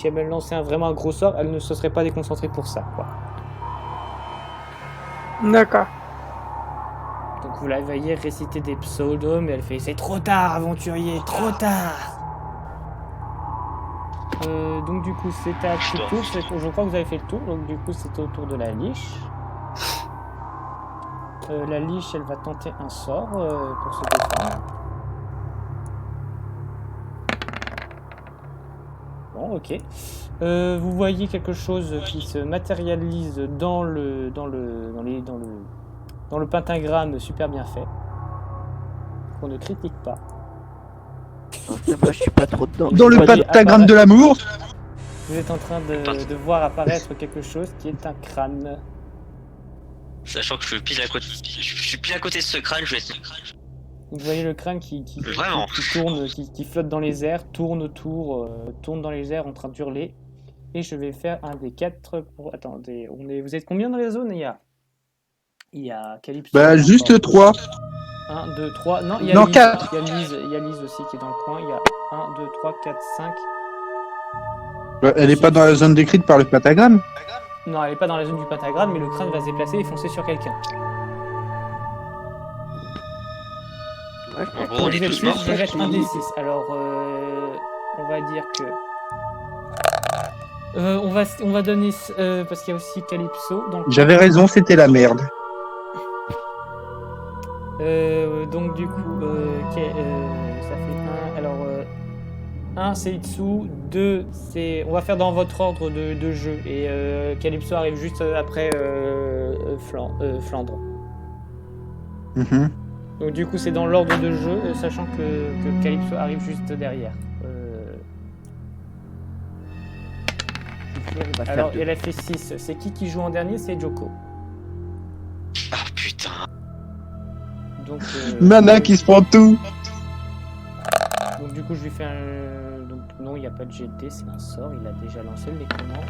elle lançait vraiment un gros sort, elle ne se serait pas déconcentrée pour ça, quoi. D'accord. Donc vous la voyez réciter des psaumes et elle fait « C'est trop tard, aventurier, trop tard !» Donc du coup c'est à tout tour, je crois que vous avez fait le tour, donc du coup c'est au tour de la liche. La liche elle va tenter un sort pour se défendre. Bon, ok. Vous voyez quelque chose qui se matérialise dans le pentagramme super bien fait. Qu'on ne critique pas. Moi, je suis pas trop dedans. Dans le Vous voyez pentagramme de l'amour. Vous êtes en train de voir apparaître quelque chose qui est un crâne. Sachant que je suis pile à côté de ce crâne, je vais être... Vous voyez le crâne qui Vraiment. tourne, qui flotte dans les airs, tourne autour, tourne dans les airs en train d'hurler. Et je vais faire un des 4 pour... Attendez, vous êtes combien dans la zone? Il y a Calypso. Bah, juste 3. 1, 2, 3. Non, il y a Non, Lise. 4. Il y a Lise aussi qui est dans le coin. Il y a 1, 2, 3, 4, 5. Elle est pas dans la zone décrite par le pentagramme. Non, elle est pas dans la zone du pentagramme, mais le crâne va se déplacer et foncer sur quelqu'un. Ouais, je En pense gros, on Vous est êtes tous 6, morts. je vais mettre un des 6. Alors, on va dire que... on va donner... parce qu'il y a aussi Calypso. Dans le J'avais raison, c'était la merde. donc du coup, ça fait 1. Alors, 1 c'est Itsu, 2 c'est... On va faire dans votre ordre de jeu. Et Calypso arrive juste après Flandre. Mhm. Donc du coup c'est dans l'ordre de jeu, sachant que Calypso arrive juste derrière. Alors elle a fait 6. C'est qui joue en dernier? C'est Joko. Ah putain. Donc, Mana qui se prend tout. donc du coup je lui fais un... Donc non, il n'y a pas de GT, c'est un sort, il a déjà lancé le nécromant.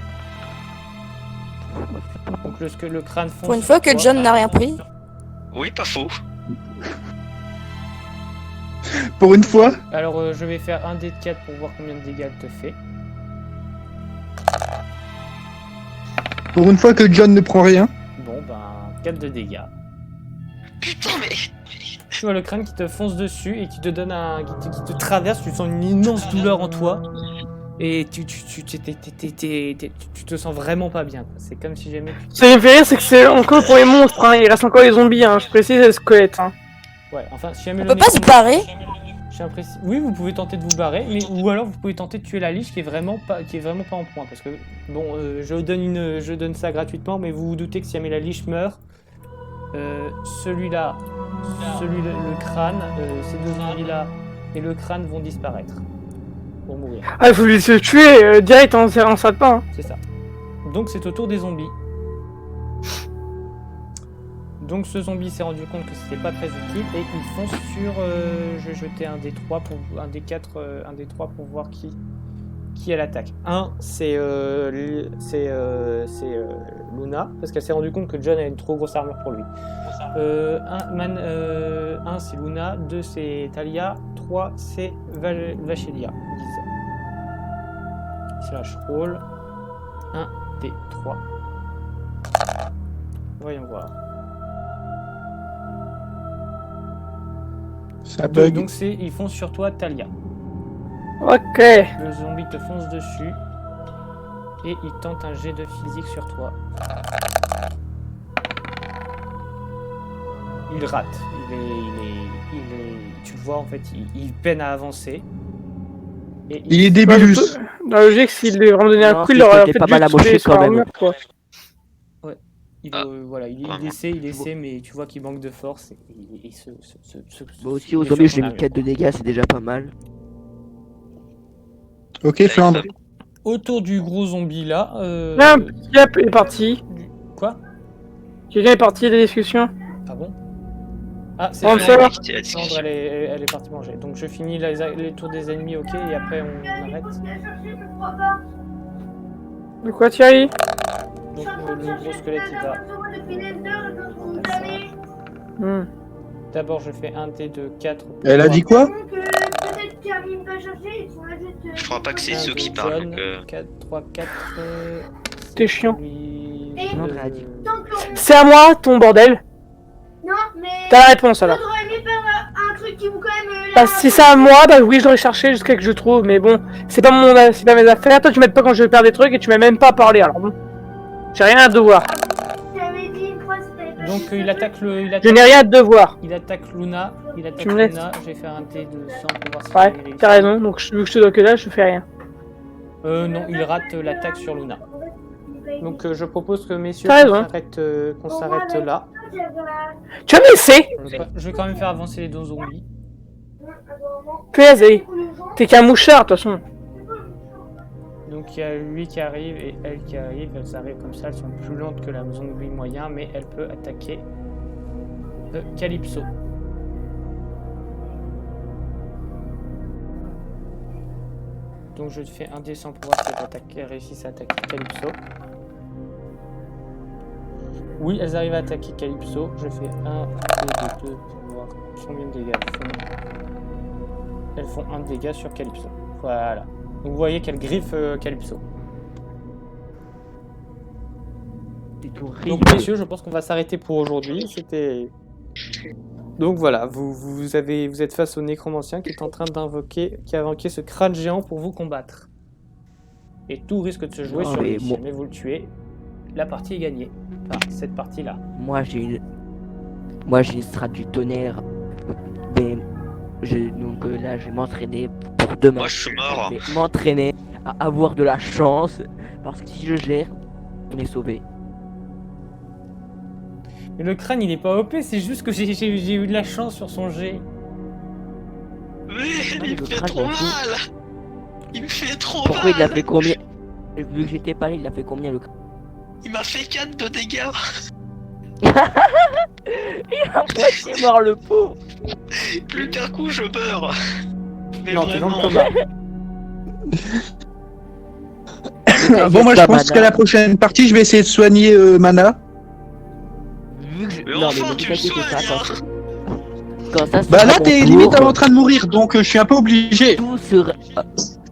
Donc le crâne fonce Pour une sur fois que toi. John n'a rien pris. Oui, pas faux. Pour une fois. Alors, je vais faire un dé de 4 pour voir combien de dégâts elle te fait. Pour une fois que John ne prend rien. Bon, ben, 4 de dégâts. Putain, mais. Tu vois le crâne qui te fonce dessus et qui te donne qui te traverse, tu sens une immense douleur en toi. Et tu te sens vraiment pas bien, quoi. C'est comme si jamais Ce qui me fait rire, c'est que c'est encore pour les monstres, hein. Il reste encore les zombies, hein. Je précise, les squelettes, hein. Ouais, enfin, si jamais On peut pas se barrer. Oui, vous pouvez tenter de vous barrer, mais ou alors vous pouvez tenter de tuer la liche qui est vraiment pas en point, parce que bon, je donne ça gratuitement, mais vous vous doutez que si jamais la liche meurt, celui-là, le crâne, ces deux zombies-là et le crâne vont disparaître, vont mourir. Ah, il faut les se tuer direct en salle de pain, hein. C'est ça. Donc c'est au tour des zombies. Donc ce zombie s'est rendu compte que c'était pas très utile et il fonce sur. Je vais jeter un D3 pour un D4, un D3 pour voir qui elle attaque. Un, c'est Luna parce qu'elle s'est rendu compte que John a une trop grosse armure pour lui. Un c'est Luna, 2 c'est Talia, 3 c'est Vachelia. Slash roll. 1 D3. Voyons voir. Ça bug. Donc ils foncent sur toi, Talia. Ok. Le zombie te fonce dessus et il tente un jet de physique sur toi. Il rate. Tu le vois en fait, il peine à avancer. Et Il est débilus. Dans la logique, s'il lui vraiment donné un Non, coup, il aurait t'es fait pas mal juste amoché tuer son quand même. armure, quoi. voilà, il Vraiment. essaie, mais tu vois qu'il manque de force. Et il se Moi aussi, aux met zombies, sur j'ai son mis 4 de dégâts, c'est déjà pas mal. Ok, Flandre. Autour du gros zombie là. Là, Yep est parti. Quoi? Quelqu'un est parti des discussions. Ah bon? Ah, c'est On Flandre. sort. Quitter la Flandre, discussion. elle est partie manger. Donc je finis les tours des ennemis, ok, et après on arrête. De quoi, Thierry? Donc le gros squelette il va. D'abord je fais un dé de 4. Elle a dit quoi? Je crois pas que c'est ceux qui parlent. Donc, 4, 3, 4. T'es chiant. Flandre a dit. C'est à moi, ton bordel. Non, mais. T'as la réponse alors. J'aurais aimé faire un truc qui vous quand même. Bah, si c'est à moi, bah oui, je l'aurais cherché jusqu'à que je trouve, mais bon, c'est pas mes affaires. Toi, tu m'aides pas quand je perds des trucs et tu m'as même pas parlé, alors bon. J'ai rien à devoir. J'avais dit une fois, c'était. Donc il attaque Je n'ai rien à devoir. Il attaque Luna. Tu me laisses. Je vais faire un dé de 100 pour voir si Ouais, il réussit. t'as raison, donc vu que je te dois que là, je fais rien. Non, il rate l'attaque sur Luna. Donc je propose que messieurs T'as qu'on raison. s'arrête là. Tu vas me laisser? Je vais quand même faire avancer les deux zombies. Vas-y. T'es qu'un mouchard, de toute façon. Donc il y a lui qui arrive et elle qui arrive. Elles arrivent comme ça, elles sont plus lentes que la zombie moyen, mais elle peut attaquer Calypso. Donc je te fais un D100 pour voir si elle réussissent à attaquer Calypso. Oui, elles arrivent à attaquer Calypso. Je fais 1, 2, 2 pour voir combien de dégâts elles font. Elles font 1 de dégâts sur Calypso. Voilà. Donc vous voyez qu'elles griffent Calypso. C'est horrible. Donc messieurs, je pense qu'on va s'arrêter pour aujourd'hui. C'était... Donc voilà, vous êtes face au nécromancien qui est en train qui a invoqué ce crâne géant pour vous combattre. Et tout risque de se jouer Non, sur mais lui. Si bon. jamais vous le tuez, la partie est gagnée. Enfin, cette partie-là. Moi, j'ai une strat du tonnerre. Mais donc là, je vais m'entraîner pour demain. Moi, je suis mort. Je vais m'entraîner à avoir de la chance. Parce que si je gère, on est sauvé. Mais le crâne, il est pas OP, c'est juste que j'ai eu de la chance sur son jet. Mais Non, mais il le me fait crâne, trop il a tout. mal. Il me fait trop Pourquoi il a mal. fait combien? Vu que j'étais pas là, il a fait combien le Il m'a fait 4 de dégâts. Il a moitié mort le pauvre. Plus qu'un coup, je meurs. Mais Non, t'es dans le vraiment. coma. Bon, moi je pense qu'à la prochaine partie, je vais essayer de soigner Mana. Vu que je... Mais non, enfin, mais tu ne le t'inquiète pas, soignes, attention. Quand ça Bah sera là, mon t'es tour, limite en train de mourir, donc je suis un peu obligé. tout sera...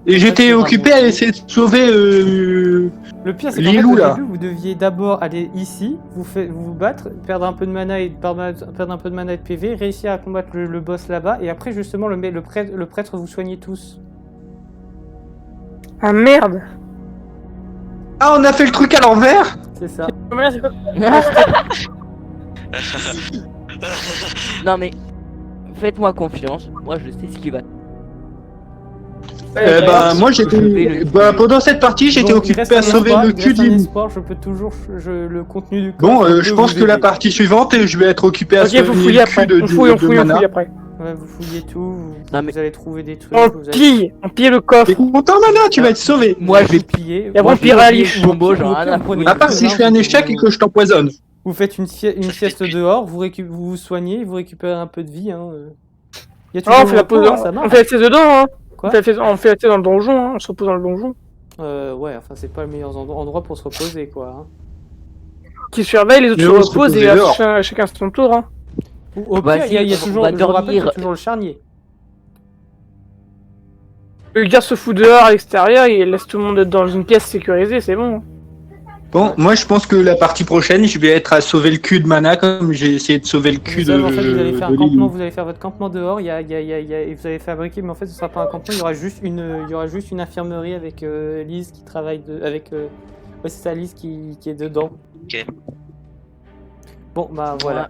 Et j'étais sera occupé mon à tour. essayer de sauver Le pire, c'est qu'en les fait, loups, au là. début, vous deviez d'abord aller ici, vous battre, perdre un peu de mana et perdre un peu de mana et de PV, réussir à combattre le boss là-bas, et après, justement, le prêtre vous soignez tous. Ah merde. Ah, on a fait le truc à l'envers. C'est ça. Mais là, c'est quoi? Non mais, faites-moi confiance, moi je sais ce qui va. Moi je vais j'étais. le- Bah, pendant cette partie, j'étais Donc, il reste occupé un à sauver espoir, le il cul reste un du loup. espoir, je peux toujours, le contenu du Bon, coffre peut je pense vous que la aider. partie suivante, je vais être occupé à Ok, sauver vous le fouillez cul après. de On fouille mana. après. Ouais, vous fouillez tout, Non, mais- vous allez trouver des trucs, On vous allez... pille le T'es coffre. content, mana, tu vas être sauvé. Moi je vais piller. Et après, on pillera la liche. Jumbo, j'en ai rien à foutre. À part si je fais un échec et que je t'empoisonne. Vous faites une sieste dehors, vous vous soignez, vous récupérez un peu de vie. Hein. Y a Ah, on toujours fait la le repos, pause. hein, ça On marche. fait la sieste dedans, hein. Quoi On fait la sieste dans le donjon, hein. On se repose dans le donjon. Ouais, enfin c'est pas le meilleur endroit pour se reposer quoi. Hein. Qui surveille, les autres Mais se on se reposent reposait et dehors. chacun son tour, hein. Au Bah, pire, si, il y a on toujours, va je vous rappelle qu'il y a dormir. toujours le charnier. Le gars se fout dehors à l'extérieur, il laisse tout le monde être dans une pièce sécurisée, c'est bon. Bon, moi je pense que la partie prochaine, je vais être à sauver le cul de mana comme j'ai essayé de sauver le cul Vous de. savez, en fait, vous allez faire un de campement, Lilou. vous allez faire votre campement dehors, et vous allez fabriquer, mais en fait ce sera pas un campement, il y aura juste une infirmerie avec Lise qui travaille avec ouais, c'est ça, Lise qui est dedans. Ok. Bon bah voilà.